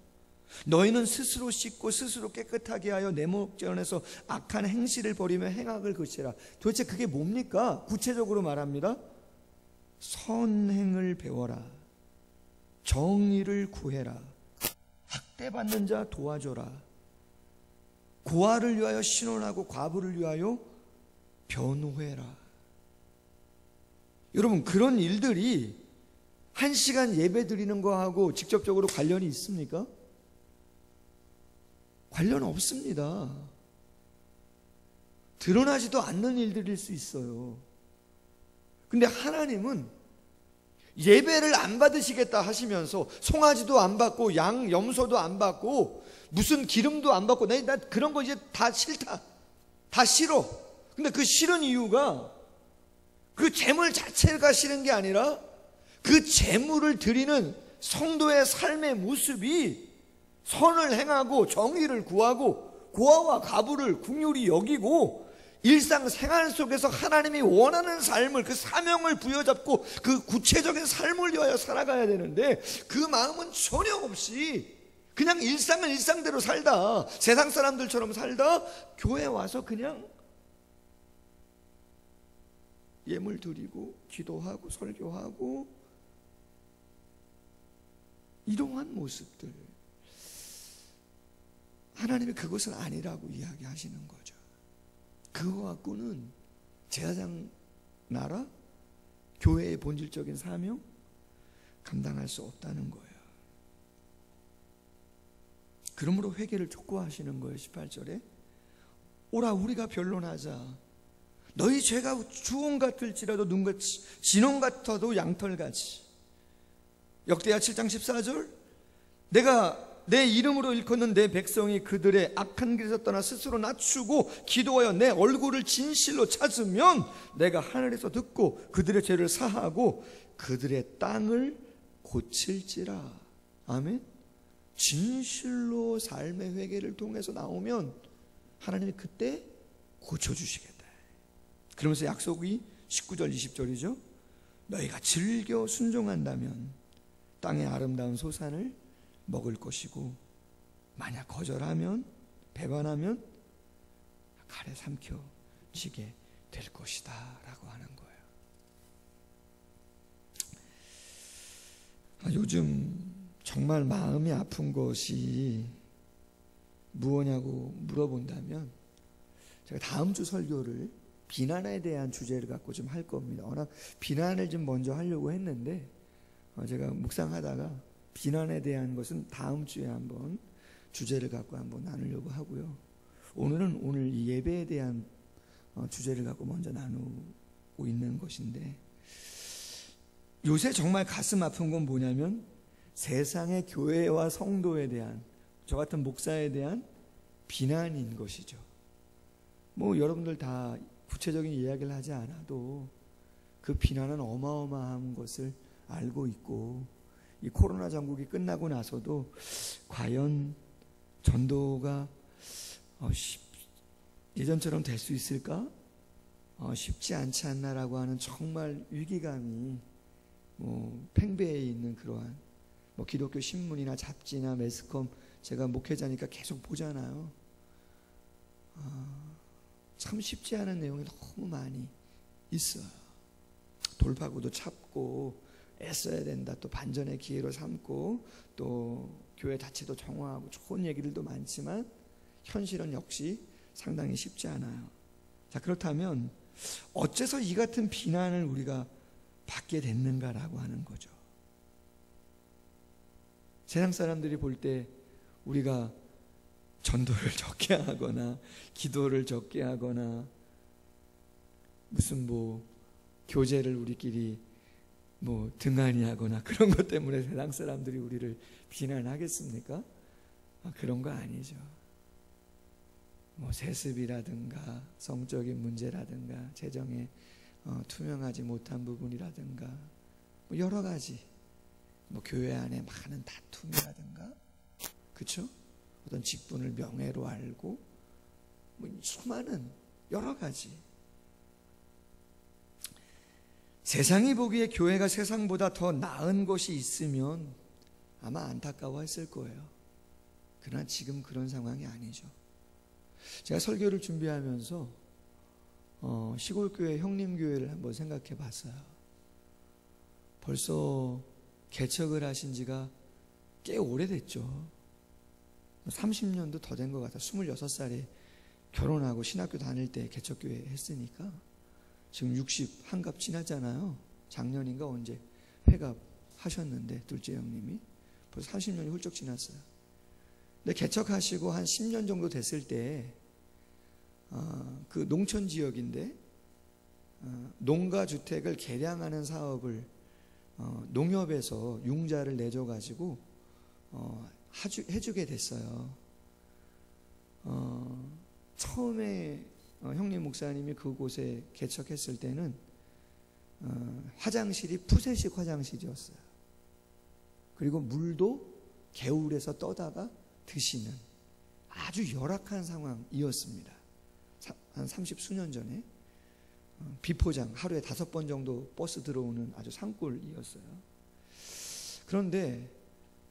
너희는 스스로 씻고 스스로 깨끗하게 하여 내 목전에서 악한 행실을 버리며 행악을 그치라. 도대체 그게 뭡니까? 구체적으로 말합니다. 선행을 배워라. 정의를 구해라. 학대받는 자 도와줘라. 고아를 위하여 신원하고 과부를 위하여 변호해라. 여러분 그런 일들이 1시간 예배 드리는 거하고 직접적으로 관련이 있습니까? 관련 없습니다. 드러나지도 않는 일들일 수 있어요. 근데 하나님은 예배를 안 받으시겠다 하시면서 송아지도 안 받고 양 염소도 안 받고 무슨 기름도 안 받고 나 그런 거 이제 다 싫다, 다 싫어. 근데 그 싫은 이유가 그 재물 자체가 싫은 게 아니라 그 제물을 드리는 성도의 삶의 모습이 선을 행하고 정의를 구하고 고아와 과부를 긍휼히 여기고 일상생활 속에서 하나님이 원하는 삶을, 그 사명을 부여잡고 그 구체적인 삶을 위하여 살아가야 되는데, 그 마음은 전혀 없이 그냥 일상을 일상대로 살다, 세상 사람들처럼 살다 교회 와서 그냥 예물 드리고 기도하고 설교하고 이러한 모습들, 하나님이 그것은 아니라고 이야기하시는 거죠. 그거 갖고는 제사장 나라, 교회의 본질적인 사명 감당할 수 없다는 거예요. 그러므로 회개를 촉구하시는 거예요. 18절에 오라 우리가 변론하자. 너희 죄가 주홍 같을지라도 눈같이, 진홍 같아도 양털같이. 역대하 7장 14절 내가 내 이름으로 일컫는 내 백성이 그들의 악한 길에서 떠나 스스로 낮추고 기도하여 내 얼굴을 진실로 찾으면 내가 하늘에서 듣고 그들의 죄를 사하고 그들의 땅을 고칠지라. 아멘. 진실로 삶의 회개를 통해서 나오면 하나님이 그때 고쳐주시겠다. 그러면서 약속이 19절 20절이죠. 너희가 즐겨 순종한다면 땅의 아름다운 소산을 먹을 것이고 만약 거절하면, 배반하면 칼에 삼켜지게 될 것이다 라고 하는 거예요. 요즘 정말 마음이 아픈 것이 무엇냐고 물어본다면, 제가 다음 주 설교를 비난에 대한 주제를 갖고 좀 할 겁니다. 워낙 비난을 좀 먼저 하려고 했는데 제가 묵상하다가 비난에 대한 것은 다음 주에 한번 주제를 갖고 한번 나누려고 하고요. 오늘은 오늘 이 예배에 대한 주제를 갖고 먼저 나누고 있는 것인데, 요새 정말 가슴 아픈 건 뭐냐면 세상의 교회와 성도에 대한, 저 같은 목사에 대한 비난인 것이죠. 뭐 여러분들 다 구체적인 이야기를 하지 않아도 그 비난은 어마어마한 것을 알고 있고, 이 코로나 전국이 끝나고 나서도 과연 전도가 예전처럼 될 수 있을까? 쉽지 않지 않나라고 하는 정말 위기감이 팽배해 있는 그러한 기독교 신문이나 잡지나 매스컴, 제가 목회자니까 계속 보잖아요. 참 쉽지 않은 내용이 너무 많이 있어요. 돌파구도 찾고 애써야 된다, 또 반전의 기회로 삼고, 또 교회 자체도 정화하고 좋은 얘기들도 많지만 현실은 역시 상당히 쉽지 않아요. 자, 그렇다면 어째서 이 같은 비난을 우리가 받게 됐는가라고 하는 거죠. 세상 사람들이 볼 때 우리가 전도를 적게 하거나 기도를 적게 하거나 무슨 교제를 우리끼리 등한히 하거나 그런 것 때문에 세상 사람들이 우리를 비난하겠습니까? 그런 거 아니죠. 세습이라든가 성적인 문제라든가 재정에 투명하지 못한 부분이라든가 여러 가지 교회 안에 많은 다툼이라든가, 그렇죠? 어떤 직분을 명예로 알고 수많은 여러 가지. 세상이 보기에 교회가 세상보다 더 나은 것이 있으면 아마 안타까워했을 거예요. 그러나 지금 그런 상황이 아니죠. 제가 설교를 준비하면서 시골교회 형님교회를 한번 생각해 봤어요. 벌써 개척을 하신 지가 꽤 오래됐죠. 30년도 더 된 것 같아요. 26살에 결혼하고 신학교 다닐 때 개척교회 했으니까 지금 60 한갑 지났잖아요. 작년인가 언제 회갑 하셨는데 둘째 형님이 벌써 30년이 훌쩍 지났어요. 근데 개척하시고 한 10년 정도 됐을 때 그 농촌 지역인데 농가 주택을 개량하는 사업을 농협에서 융자를 내줘가지고 해주게 됐어요. 처음에 형님 목사님이 그곳에 개척했을 때는 화장실이 푸세식 화장실이었어요. 그리고 물도 개울에서 떠다가 드시는 아주 열악한 상황이었습니다. 한 30수년 전에 비포장 하루에 5번 정도 버스 들어오는 아주 산골이었어요. 그런데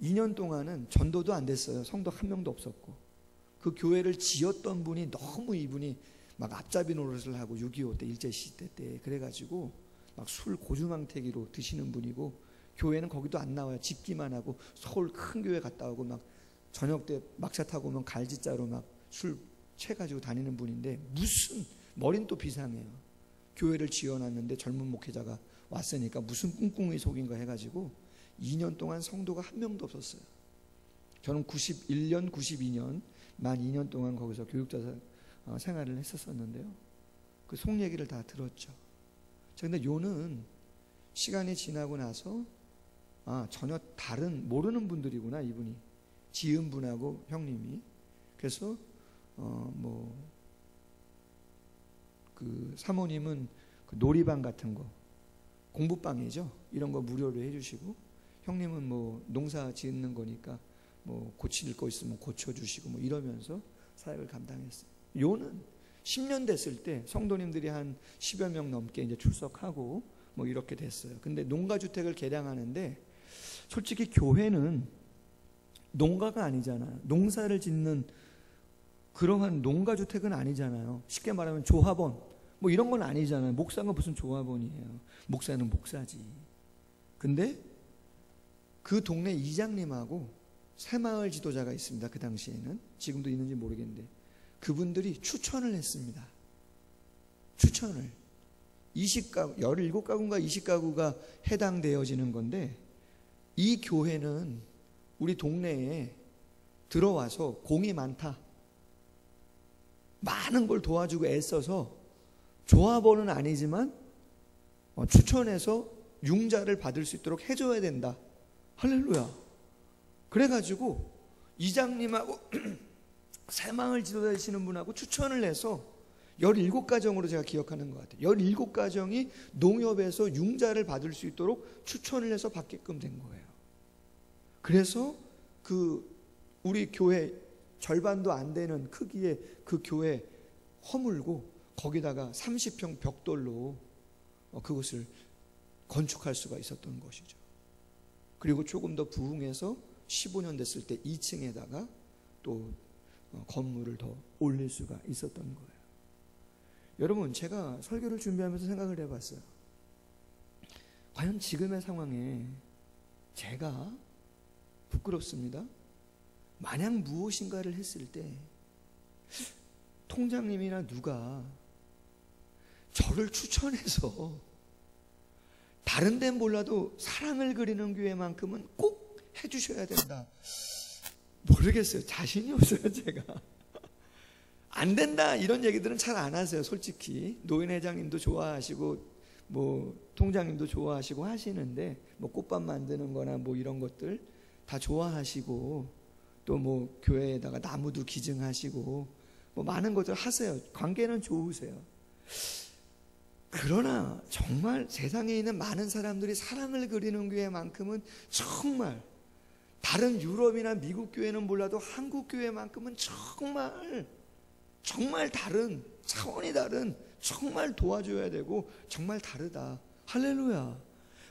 2년 동안은 전도도 안 됐어요. 성도 한 명도 없었고, 그 교회를 지었던 분이 너무 이분이 막 앞잡이 노릇을 하고 6.25 때 일제시대 때 그래가지고 막 술 고주망태기로 드시는 분이고, 교회는 거기도 안 나와요. 집기만 하고 서울 큰 교회 갔다 오고 막 저녁 때 막차 타고 오면 갈지자로 막 술 채가지고 다니는 분인데, 무슨 머린 또 비상해요. 교회를 지어놨는데 젊은 목회자가 왔으니까 무슨 꿍꿍이 속인가 해가지고 2년 동안 성도가 한 명도 없었어요. 저는 91년, 92년 만 2년 동안 거기서 교육자 생활을 했었었는데요. 그 속 얘기를 다 들었죠. 그런데 요는 시간이 지나고 나서 전혀 다른 모르는 분들이구나, 이분이 지은 분하고 형님이. 그래서 그 사모님은 그 놀이방 같은 거, 공부방이죠, 이런 거 무료로 해주시고, 형님은 뭐 농사 짓는 거니까 뭐 고칠 거 있으면 고쳐주시고 뭐 이러면서 사역을 감당했어요. 요는 10년 됐을 때 성도님들이 한 10여 명 넘게 이제 출석하고 뭐 이렇게 됐어요. 근데 농가주택을 개량하는데, 솔직히 교회는 농가가 아니잖아요. 농사를 짓는 그러한 농가주택은 아니잖아요. 쉽게 말하면 조합원 뭐 이런 건 아니잖아요. 목사가 무슨 조합원이에요. 목사는 목사지. 근데 그 동네 이장님하고 새마을 지도자가 있습니다. 그 당시에는, 지금도 있는지 모르겠는데, 그분들이 추천을 했습니다. 추천을 20가구, 17가구인가 20가구가 해당되어지는 건데, 이 교회는 우리 동네에 들어와서 공이 많다, 많은 걸 도와주고 애써서 조합원은 아니지만 추천해서 융자를 받을 수 있도록 해줘야 된다. 할렐루야. 그래가지고 이장님하고 새마을 지도자 되시는 분하고 추천을 해서 17가정으로 제가 기억하는 것 같아요. 17가정이 농협에서 융자를 받을 수 있도록 추천을 해서 받게끔 된 거예요. 그래서 그 우리 교회 절반도 안 되는 크기의 그 교회 허물고 거기다가 30평 벽돌로 그것을 건축할 수가 있었던 것이죠. 그리고 조금 더 부흥해서 15년 됐을 때 2층에다가 또 건물을 더 올릴 수가 있었던 거예요. 여러분, 제가 설교를 준비하면서 생각을 해봤어요. 과연 지금의 상황에 제가 부끄럽습니다. 만약 무엇인가를 했을 때 통장님이나 누가 저를 추천해서 다른 데는 몰라도 사랑을 그리는 교회만큼은 꼭 해주셔야 된다. 모르겠어요. 자신이 없어요. 제가 안 된다 이런 얘기들은 잘 안 하세요. 솔직히 노인회장님도 좋아하시고 뭐 통장님도 좋아하시고 하시는데, 뭐 꽃밥 만드는 거나 뭐 이런 것들 다 좋아하시고, 또 뭐 교회에다가 나무도 기증하시고 뭐 많은 것들 하세요. 관계는 좋으세요. 그러나 정말 세상에 있는 많은 사람들이 사랑을 그리는 교회만큼은 정말, 다른 유럽이나 미국 교회는 몰라도 한국 교회만큼은 정말 다른, 차원이 다른, 정말 도와줘야 되고 정말 다르다. 할렐루야.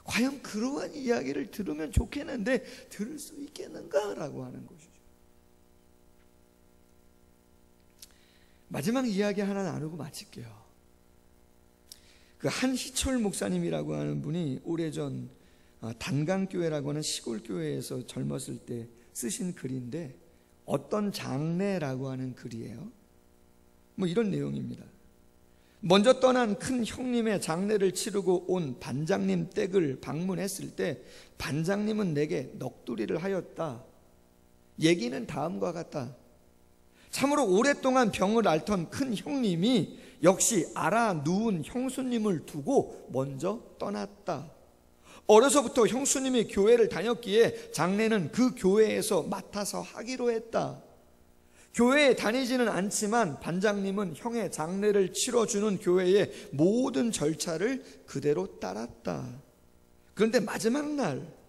과연 그러한 이야기를 들으면 좋겠는데 들을 수 있겠는가라고 하는 것이죠. 마지막 이야기 하나 나누고 마칠게요. 그 한희철 목사님이라고 하는 분이 오래전 단강교회라고 하는 시골교회에서 젊었을 때 쓰신 글인데, 어떤 장례라고 하는 글이에요. 뭐 이런 내용입니다. 먼저 떠난 큰 형님의 장례를 치르고 온 반장님 댁을 방문했을 때 반장님은 내게 넋두리를 하였다. 얘기는 다음과 같다. 참으로 오랫동안 병을 앓던 큰 형님이 역시 알아 누운 형수님을 두고 먼저 떠났다. 어려서부터 형수님이 교회를 다녔기에 장례는 그 교회에서 맡아서 하기로 했다. 교회에 다니지는 않지만 반장님은 형의 장례를 치러주는 교회의 모든 절차를 그대로 따랐다. 그런데 마지막 날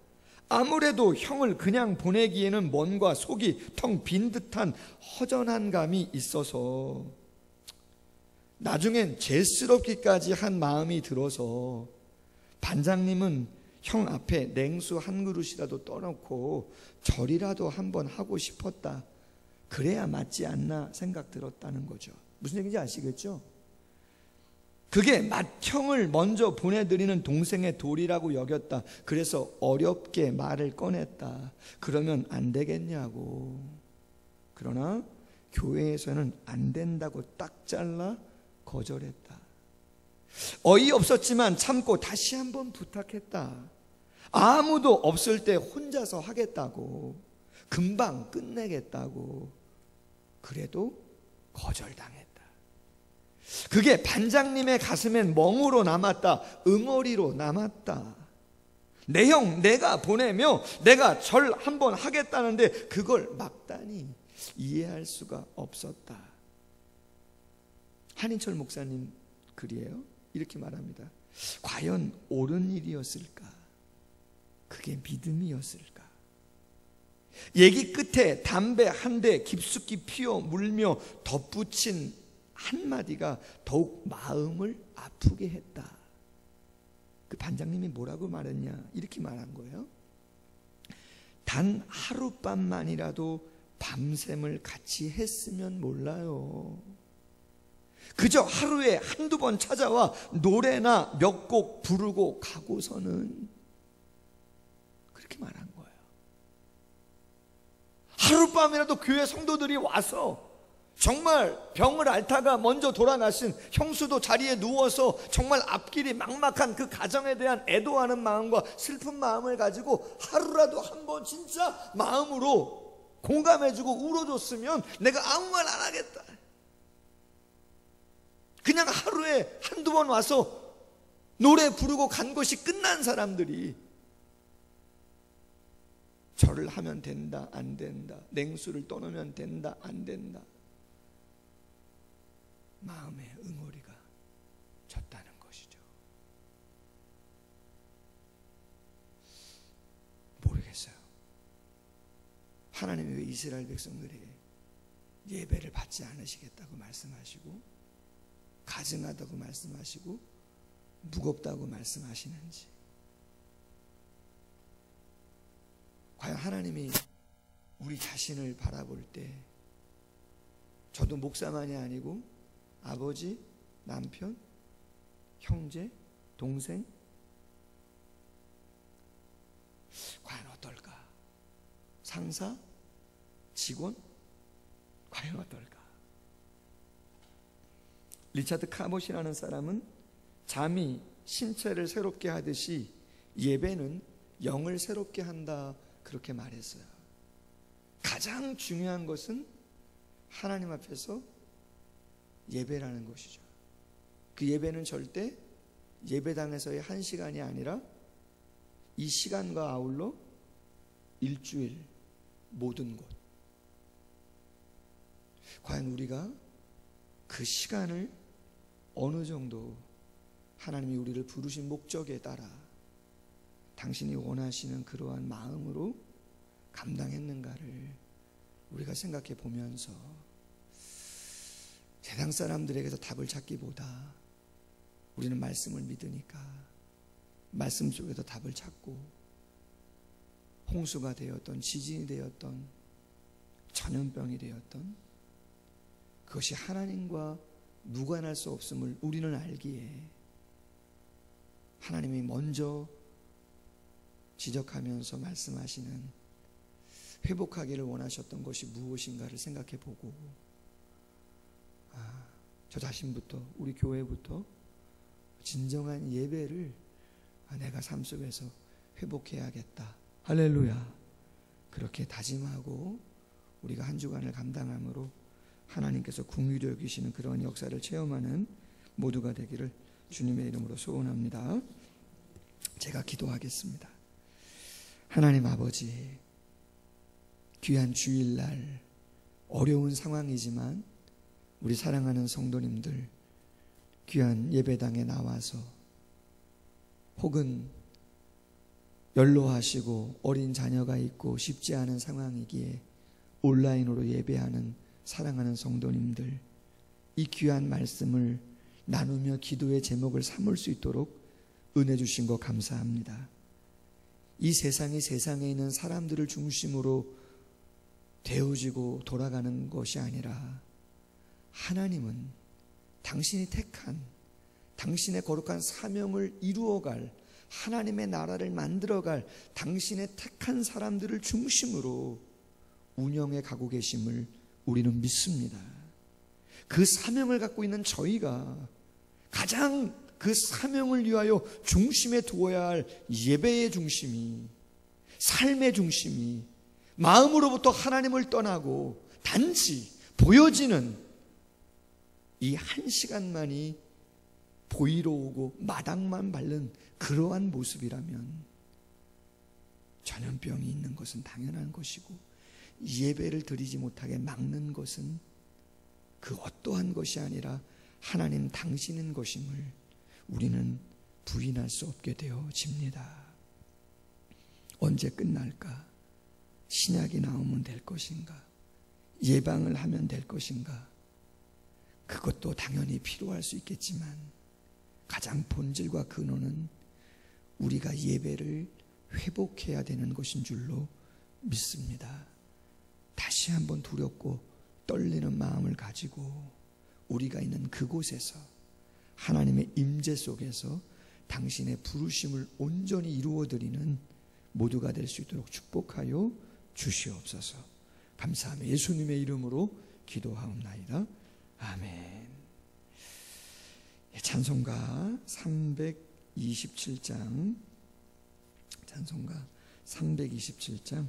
아무래도 형을 그냥 보내기에는 뭔가 속이 텅 빈 듯한 허전한 감이 있어서 나중엔 죄스럽기까지 한 마음이 들어서 반장님은 형 앞에 냉수 한 그릇이라도 떠놓고 절이라도 한번 하고 싶었다. 그래야 맞지 않나 생각 들었다는 거죠. 무슨 얘기인지 아시겠죠? 그게 맏형을 먼저 보내드리는 동생의 도리라고 여겼다. 그래서 어렵게 말을 꺼냈다. 그러면 안 되겠냐고. 그러나 교회에서는 안 된다고 딱 잘라 거절했다. 어이없었지만 참고 다시 한번 부탁했다. 아무도 없을 때 혼자서 하겠다고, 금방 끝내겠다고. 그래도 거절당했다. 그게 반장님의 가슴엔 멍으로 남았다. 응어리로 남았다. 내 형 내가 보내며 내가 절 한번 하겠다는데 그걸 막다니 이해할 수가 없었다. 한인철 목사님 글이에요. 이렇게 말합니다. 과연 옳은 일이었을까? 그게 믿음이었을까? 얘기 끝에 담배 한 대 깊숙이 피워 물며 덧붙인 한마디가 더욱 마음을 아프게 했다. 그 반장님이 뭐라고 말했냐? 이렇게 말한 거예요. 단 하룻밤만이라도 밤샘을 같이 했으면 몰라요. 그저 하루에 한두 번 찾아와 노래나 몇 곡 부르고 가고서는, 그렇게 말한 거예요. 하룻밤이라도 교회 성도들이 와서 정말 병을 앓다가 먼저 돌아가신 형수도 자리에 누워서 정말 앞길이 막막한 그 가정에 대한 애도하는 마음과 슬픈 마음을 가지고 하루라도 한번 진짜 마음으로 공감해주고 울어줬으면 내가 아무 말 안 하겠다. 그냥 하루에 한두 번 와서 노래 부르고 간 것이 끝난 사람들이 절을 하면 된다, 안 된다, 냉수를 떠놓으면 된다, 안 된다, 마음의 응어리가 졌다는 것이죠. 모르겠어요. 하나님이 왜 이스라엘 백성들에게 예배를 받지 않으시겠다고 말씀하시고, 가증하다고 말씀하시고, 무겁다고 말씀하시는지. 과연 하나님이 우리 자신을 바라볼 때, 저도 목사만이 아니고 아버지, 남편, 형제, 동생, 과연 어떨까? 상사, 직원, 과연 어떨까? 리차드 카봇이라는 사람은 잠이 신체를 새롭게 하듯이 예배는 영을 새롭게 한다, 그렇게 말했어요. 가장 중요한 것은 하나님 앞에서 예배라는 것이죠. 그 예배는 절대 예배당에서의 한 시간이 아니라 이 시간과 아울러 일주일 모든 곳. 과연 우리가 그 시간을 어느 정도 하나님이 우리를 부르신 목적에 따라 당신이 원하시는 그러한 마음으로 감당했는가를 우리가 생각해 보면서, 세상 사람들에게서 답을 찾기보다 우리는 말씀을 믿으니까 말씀 속에서 답을 찾고, 홍수가 되었던, 지진이 되었던, 전염병이 되었던, 그것이 하나님과 무관할 수 없음을 우리는 알기에 하나님이 먼저 지적하면서 말씀하시는 회복하기를 원하셨던 것이 무엇인가를 생각해 보고, 저 자신부터, 우리 교회부터 진정한 예배를 내가 삶 속에서 회복해야겠다. 할렐루야. 그렇게 다짐하고 우리가 한 주간을 감당함으로 하나님께서 긍휼히 여기시는 그런 역사를 체험하는 모두가 되기를 주님의 이름으로 소원합니다. 제가 기도하겠습니다. 하나님 아버지, 귀한 주일날 어려운 상황이지만 우리 사랑하는 성도님들 귀한 예배당에 나와서 혹은 연로하시고 어린 자녀가 있고 쉽지 않은 상황이기에 온라인으로 예배하는 사랑하는 성도님들, 이 귀한 말씀을 나누며 기도의 제목을 삼을 수 있도록 은혜 주신 거 감사합니다. 이 세상이 세상에 있는 사람들을 중심으로 되어지고 돌아가는 것이 아니라 하나님은 당신이 택한, 당신의 거룩한 사명을 이루어갈, 하나님의 나라를 만들어갈 당신의 택한 사람들을 중심으로 운영해 가고 계심을 우리는 믿습니다. 그 사명을 갖고 있는 저희가 가장 그 사명을 위하여 중심에 두어야 할 예배의 중심이, 삶의 중심이 마음으로부터 하나님을 떠나고 단지 보여지는 이 한 시간만이 보이러 오고 마당만 밟는 그러한 모습이라면 전염병이 있는 것은 당연한 것이고 예배를 드리지 못하게 막는 것은 그 어떠한 것이 아니라 하나님 당신인 것임을 우리는 부인할 수 없게 되어집니다. 언제 끝날까? 신약이 나오면 될 것인가? 예방을 하면 될 것인가? 그것도 당연히 필요할 수 있겠지만 가장 본질과 근원은 우리가 예배를 회복해야 되는 것인 줄로 믿습니다. 다시 한번 두렵고 떨리는 마음을 가지고 우리가 있는 그곳에서 하나님의 임재 속에서 당신의 부르심을 온전히 이루어드리는 모두가 될 수 있도록 축복하여 주시옵소서. 감사하며 예수님의 이름으로 기도하옵나이다. 아멘. 찬송가 327장, 찬송가 327장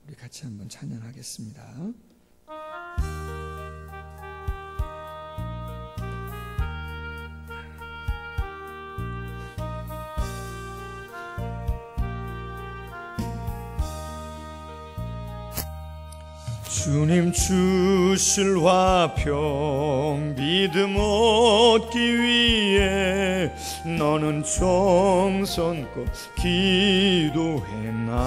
우리 같이 한번 찬양하겠습니다. 주님 주실 화평 믿음 얻기 위해 너는 정성껏 기도해나.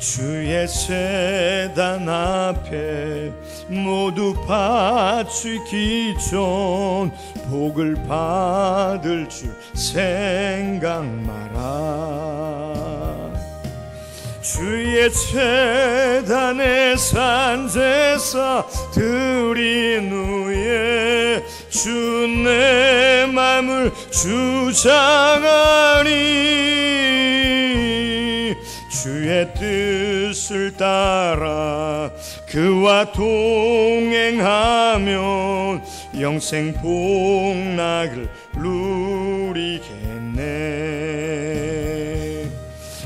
주의 제단 앞에 모두 바치기 전 복을 받을 줄 생각 마라. 주의 제단에 산제사 드린 후에 주 내 맘을 주장하니. 주의 뜻을 따라 그와 동행하면 영생 복락을 누리겠네.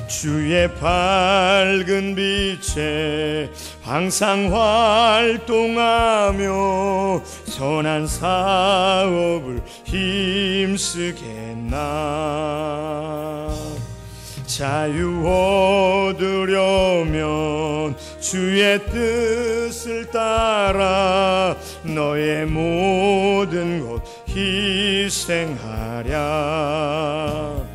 주의 밝은 빛에 항상 활동하며 선한 사업을 힘쓰겠나. 자유 얻으려면 주의 뜻을 따라 너의 모든 것 희생하랴.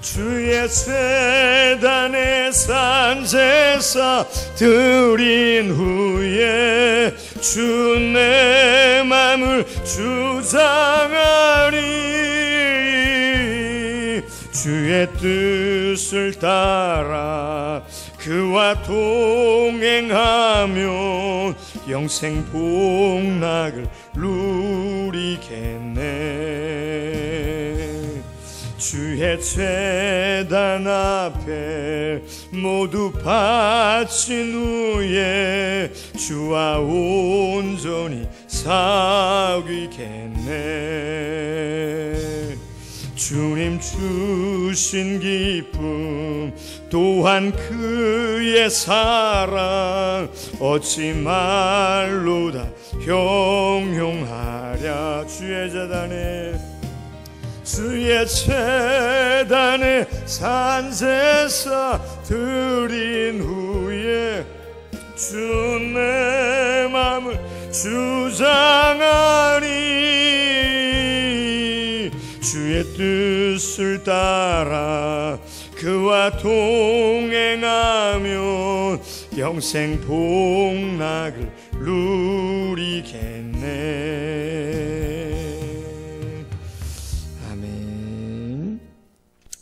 주의 제단에 산제사 드린 후에 주 내 맘을 주장하니. 주의 뜻을 따라 그와 동행하면 영생 복락을 누리겠네. 주의 제단 앞에 모두 바친 후에 주와 온전히 사귀겠네. 주님 주신 기쁨 또한 그의 사랑 어찌 말로 다 형용하랴. 주의 제단에 산제사 드린 후에 주 내 맘을 주장하니 주의 뜻을 따라 그와 동행하면 영생 복락을 누리겠네. 아멘.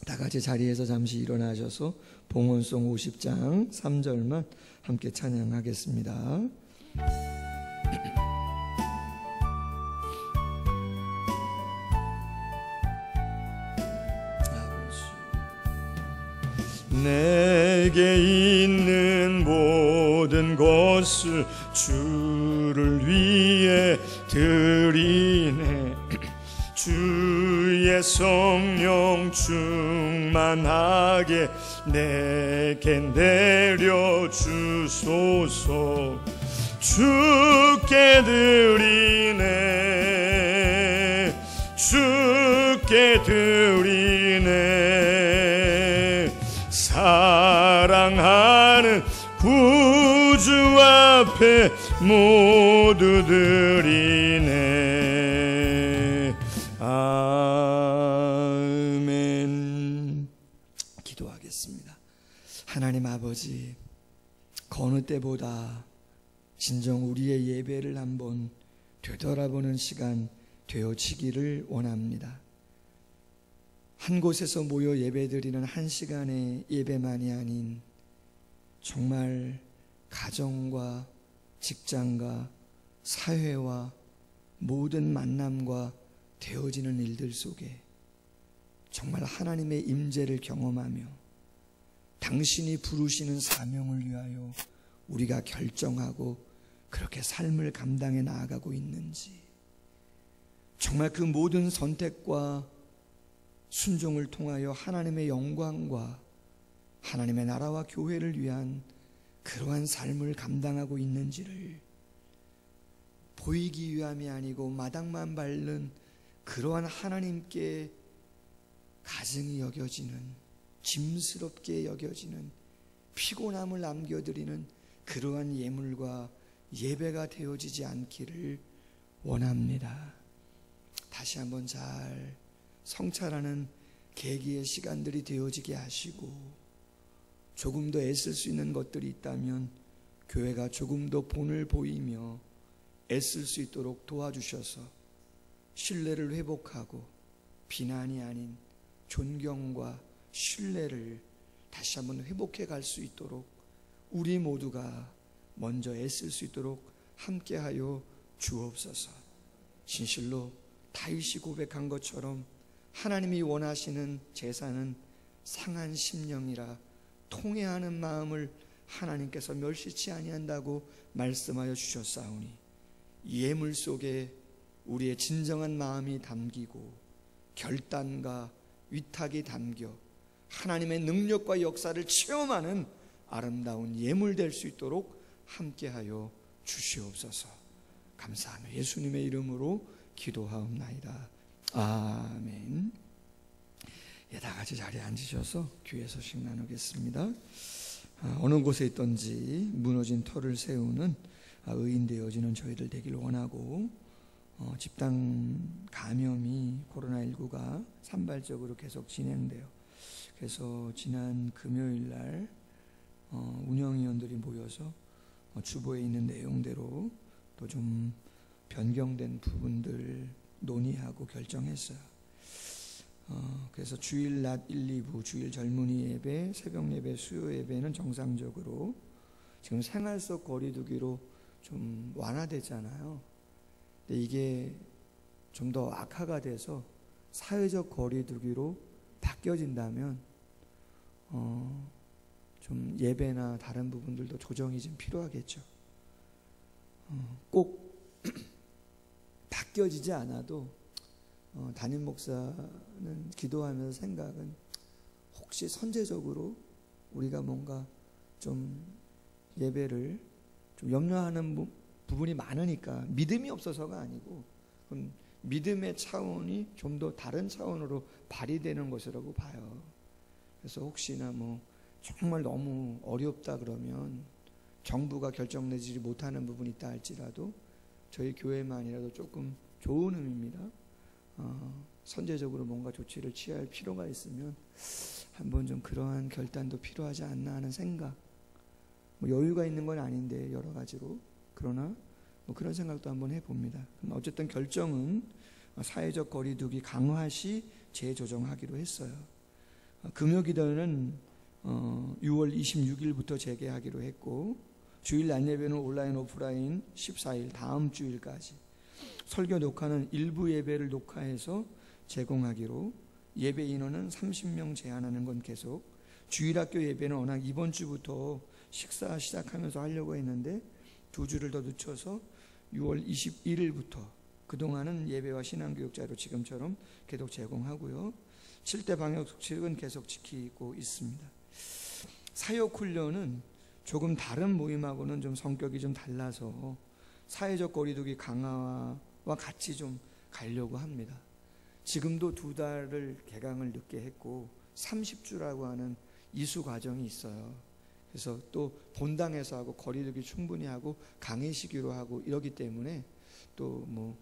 다 같이 자리에서 잠시 일어나셔서 봉헌송 50장 3절만 함께 찬양하겠습니다. 내게 있는 모든 것을 주를 위해 드리네. 주의 성령 충만하게 내게 내려주소서. 주께 드리네, 주께 드리네. 사랑하는 구주 앞에 모두 드리네. 아멘. 기도하겠습니다. 하나님 아버지, 그 어느 때보다 진정 우리의 예배를 한번 되돌아보는 시간 되어지기를 원합니다. 한 곳에서 모여 예배드리는 한 시간의 예배만이 아닌 정말 가정과 직장과 사회와 모든 만남과 되어지는 일들 속에 정말 하나님의 임재를 경험하며 당신이 부르시는 사명을 위하여 우리가 결정하고 그렇게 삶을 감당해 나아가고 있는지, 정말 그 모든 선택과 순종을 통하여 하나님의 영광과 하나님의 나라와 교회를 위한 그러한 삶을 감당하고 있는지를 보이기 위함이 아니고 마당만 밟는 그러한 하나님께 가증이 여겨지는, 짐스럽게 여겨지는, 피곤함을 남겨드리는 그러한 예물과 예배가 되어지지 않기를 원합니다. 다시 한번 잘 성찰하는 계기의 시간들이 되어지게 하시고, 조금 더 애쓸 수 있는 것들이 있다면 교회가 조금 더 본을 보이며 애쓸 수 있도록 도와주셔서 신뢰를 회복하고 비난이 아닌 존경과 신뢰를 다시 한번 회복해 갈 수 있도록 우리 모두가 먼저 애쓸 수 있도록 함께하여 주옵소서. 진실로 다윗이 고백한 것처럼 하나님이 원하시는 제사는 상한 심령이라 통회하는 마음을 하나님께서 멸시치 아니한다고 말씀하여 주셨사오니, 예물 속에 우리의 진정한 마음이 담기고 결단과 위탁이 담겨 하나님의 능력과 역사를 체험하는 아름다운 예물 될 수 있도록 함께하여 주시옵소서. 감사하며 예수님의 이름으로 기도하옵나이다. 아멘. 예, 다 같이 자리에 앉으셔서 귀에 소식 나누겠습니다. 어느 곳에 있든지 무너진 터를 세우는 의인 되어지는 저희들 되길 원하고, 집단 감염이 코로나19가 산발적으로 계속 진행돼요. 그래서 지난 금요일 날 운영위원들이 모여서 주보에 있는 내용대로 또 좀 변경된 부분들 논의하고 결정했어요. 그래서 주일 낮 1, 2부, 주일 젊은이 예배, 새벽 예배, 수요 예배는 정상적으로 지금 생활 속 거리두기로 좀 완화됐잖아요. 근데 이게 좀 더 악화가 돼서 사회적 거리두기로 바뀌어진다면 좀 예배나 다른 부분들도 조정이 좀 필요하겠죠. 꼭 바뀌어지지 않아도 담임 목사는 기도하면서 생각은 혹시 선제적으로 우리가 뭔가 좀 예배를 좀 염려하는 부분이 많으니까, 믿음이 없어서가 아니고 믿음의 차원이 좀 더 다른 차원으로 발휘되는 것이라고 봐요. 그래서 혹시나 뭐 정말 너무 어렵다 그러면 정부가 결정 내지 못하는 부분이 있다 할지라도 저희 교회만이라도 조금 좋은 의미입니다. 선제적으로 뭔가 조치를 취할 필요가 있으면 한번 좀 그러한 결단도 필요하지 않나 하는 생각. 뭐 여유가 있는 건 아닌데 여러 가지로, 그러나 뭐 그런 생각도 한번 해봅니다. 어쨌든 결정은 사회적 거리두기 강화 시 재조정하기로 했어요. 금요기도는 6월 26일부터 재개하기로 했고, 주일 낮예배는 온라인 오프라인 14일 다음 주일까지, 설교 녹화는 일부 예배를 녹화해서 제공하기로, 예배 인원은 30명 제한하는 건 계속, 주일학교 예배는 워낙 이번 주부터 식사 시작하면서 하려고 했는데 2주를 더 늦춰서 6월 21일부터 그동안은 예배와 신앙교육자로 지금처럼 계속 제공하고요. 7대 방역수칙은 계속 지키고 있습니다. 사역훈련은 조금 다른 모임하고는 좀 성격이 좀 달라서 사회적 거리두기 강화와 같이 좀 가려고 합니다. 지금도 2달을 개강을 늦게 했고 30주라고 하는 이수 과정이 있어요. 그래서 또 본당에서 하고 거리두기 충분히 하고 강의 시기로 하고 이러기 때문에 또 뭐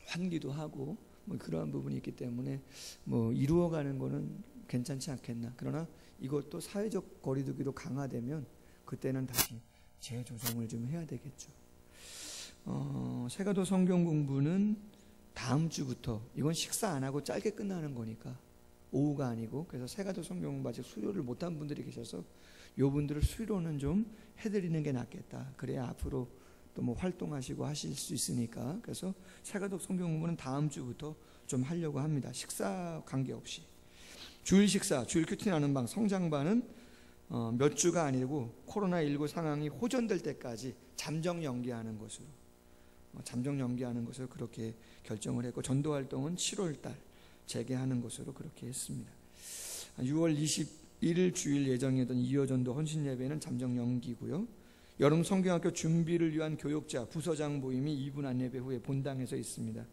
환기도 하고 뭐 그러한 부분이 있기 때문에 뭐 이루어가는 거는 괜찮지 않겠나. 그러나 이것도 사회적 거리두기로 강화되면 그때는 다시 재조정을 좀 해야 되겠죠. 세가도 성경 공부는 다음 주부터, 이건 식사 안 하고 짧게 끝나는 거니까 오후가 아니고, 그래서 세가도 성경 공부 아직 수료를 못한 분들이 계셔서 요 분들을 수료는 좀 해드리는 게 낫겠다. 그래야 앞으로 또 뭐 활동하시고 하실 수 있으니까. 그래서 세가독 성경 공부는 다음 주부터 좀 하려고 합니다. 식사 관계없이. 주일 식사, 주일 큐티 나는 방, 성장반은 몇 주가 아니고 코로나19 상황이 호전될 때까지 잠정 연기하는 것으로 그렇게 결정을 했고, 전도 활동은 7월달 재개하는 것으로 그렇게 했습니다. 6월 21일 주일 예정이던 2호 전도 헌신 예배는 잠정 연기고요. 여름 성경학교 준비를 위한 교육자 부서장 모임이 2분 안예배 후에 본당에서 있습니다.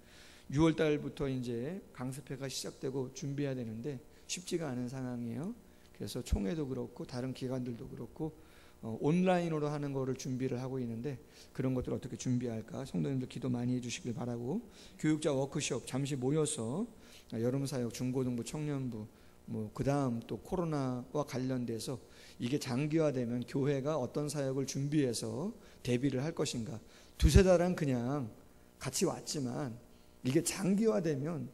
6월 달부터 이제 강습회가 시작되고 준비해야 되는데 쉽지가 않은 상황이에요. 그래서 총회도 그렇고 다른 기관들도 그렇고 온라인으로 하는 거를 준비를 하고 있는데, 그런 것들을 어떻게 준비할까 성도님들 기도 많이 해주시길 바라고, 교육자 워크숍 잠시 모여서 여름사역, 중고등부, 청년부, 뭐 그 다음 또 코로나와 관련돼서 이게 장기화되면 교회가 어떤 사역을 준비해서 대비를 할 것인가. 2-3달은 그냥 같이 왔지만 이게 장기화되면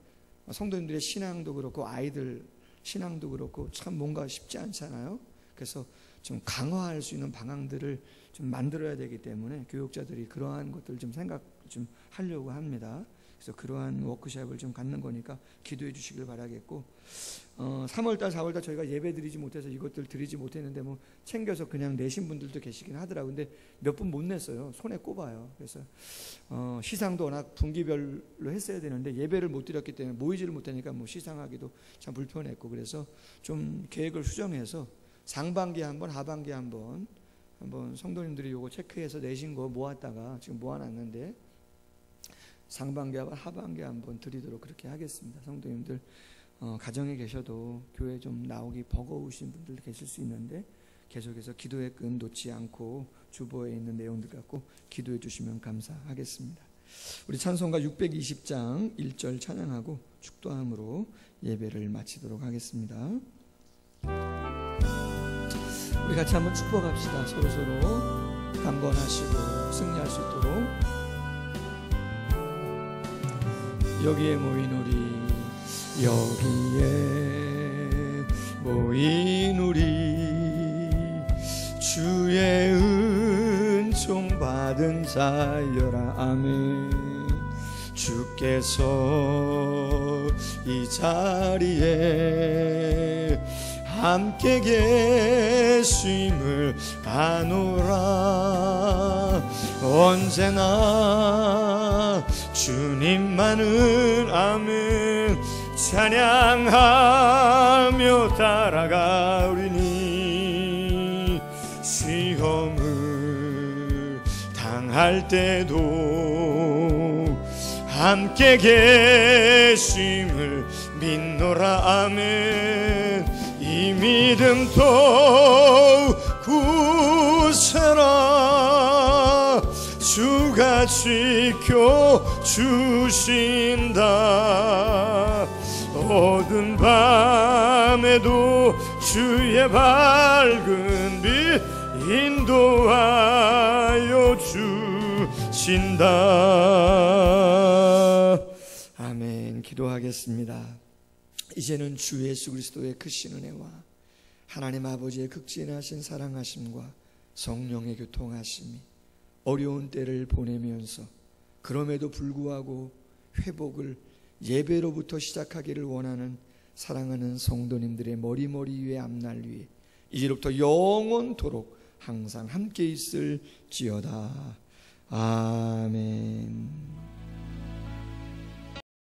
성도님들의 신앙도 그렇고 아이들 신앙도 그렇고 참 뭔가 쉽지 않잖아요. 그래서 좀 강화할 수 있는 방향들을 좀 만들어야 되기 때문에 교육자들이 그러한 것들 좀 생각 좀 하려고 합니다. 그래서 그러한 워크숍을 좀 갖는 거니까 기도해 주시길 바라겠고, 3월달 4월달 저희가 예배 드리지 못해서 이것들 드리지 못했는데 뭐 챙겨서 그냥 내신 분들도 계시긴 하더라고요. 근데 몇 분 못 냈어요. 손에 꼽아요. 그래서 시상도 워낙 분기별로 했어야 되는데 예배를 못 드렸기 때문에 모이지를 못하니까 뭐 시상하기도 참 불편했고, 그래서 좀 계획을 수정해서 상반기 한번 하반기 한번 성도님들이 요거 체크해서 내신 거 모았다가 지금 모아놨는데 상반기하고 하반기 한번 드리도록 그렇게 하겠습니다. 성도님들 가정에 계셔도 교회 좀 나오기 버거우신 분들도 계실 수 있는데 계속해서 기도의 끈 놓지 않고 주보에 있는 내용들 갖고 기도해 주시면 감사하겠습니다. 우리 찬송가 620장 1절 찬양하고 축도함으로 예배를 마치도록 하겠습니다. 우리 같이 한번 축복합시다. 서로서로 강건하시고 승리할 수 있도록. 여기에 모인 우리 주의 은총 받은 자여라. 아멘. 주께서 이 자리에 함께 계심을 아노라. 언제나 주님만은 아멘 찬양하며 따라가오리니, 시험을 당할 때도 함께 계심을 믿노라. 아멘. 이 믿음 또 굳세라. 주가 지켜주신다. 어두운 밤에도 주의 밝은 빛 인도하여 주신다. 아멘. 기도하겠습니다. 이제는 주 예수 그리스도의 크신 은혜와 하나님 아버지의 극진하신 사랑하심과 성령의 교통하심이 어려운 때를 보내면서 그럼에도 불구하고 회복을 예배로부터 시작하기를 원하는 사랑하는 성도님들의 머리머리 위에 앞날 위에 이제로부터 영원토록 항상 함께 있을지어다. 아멘.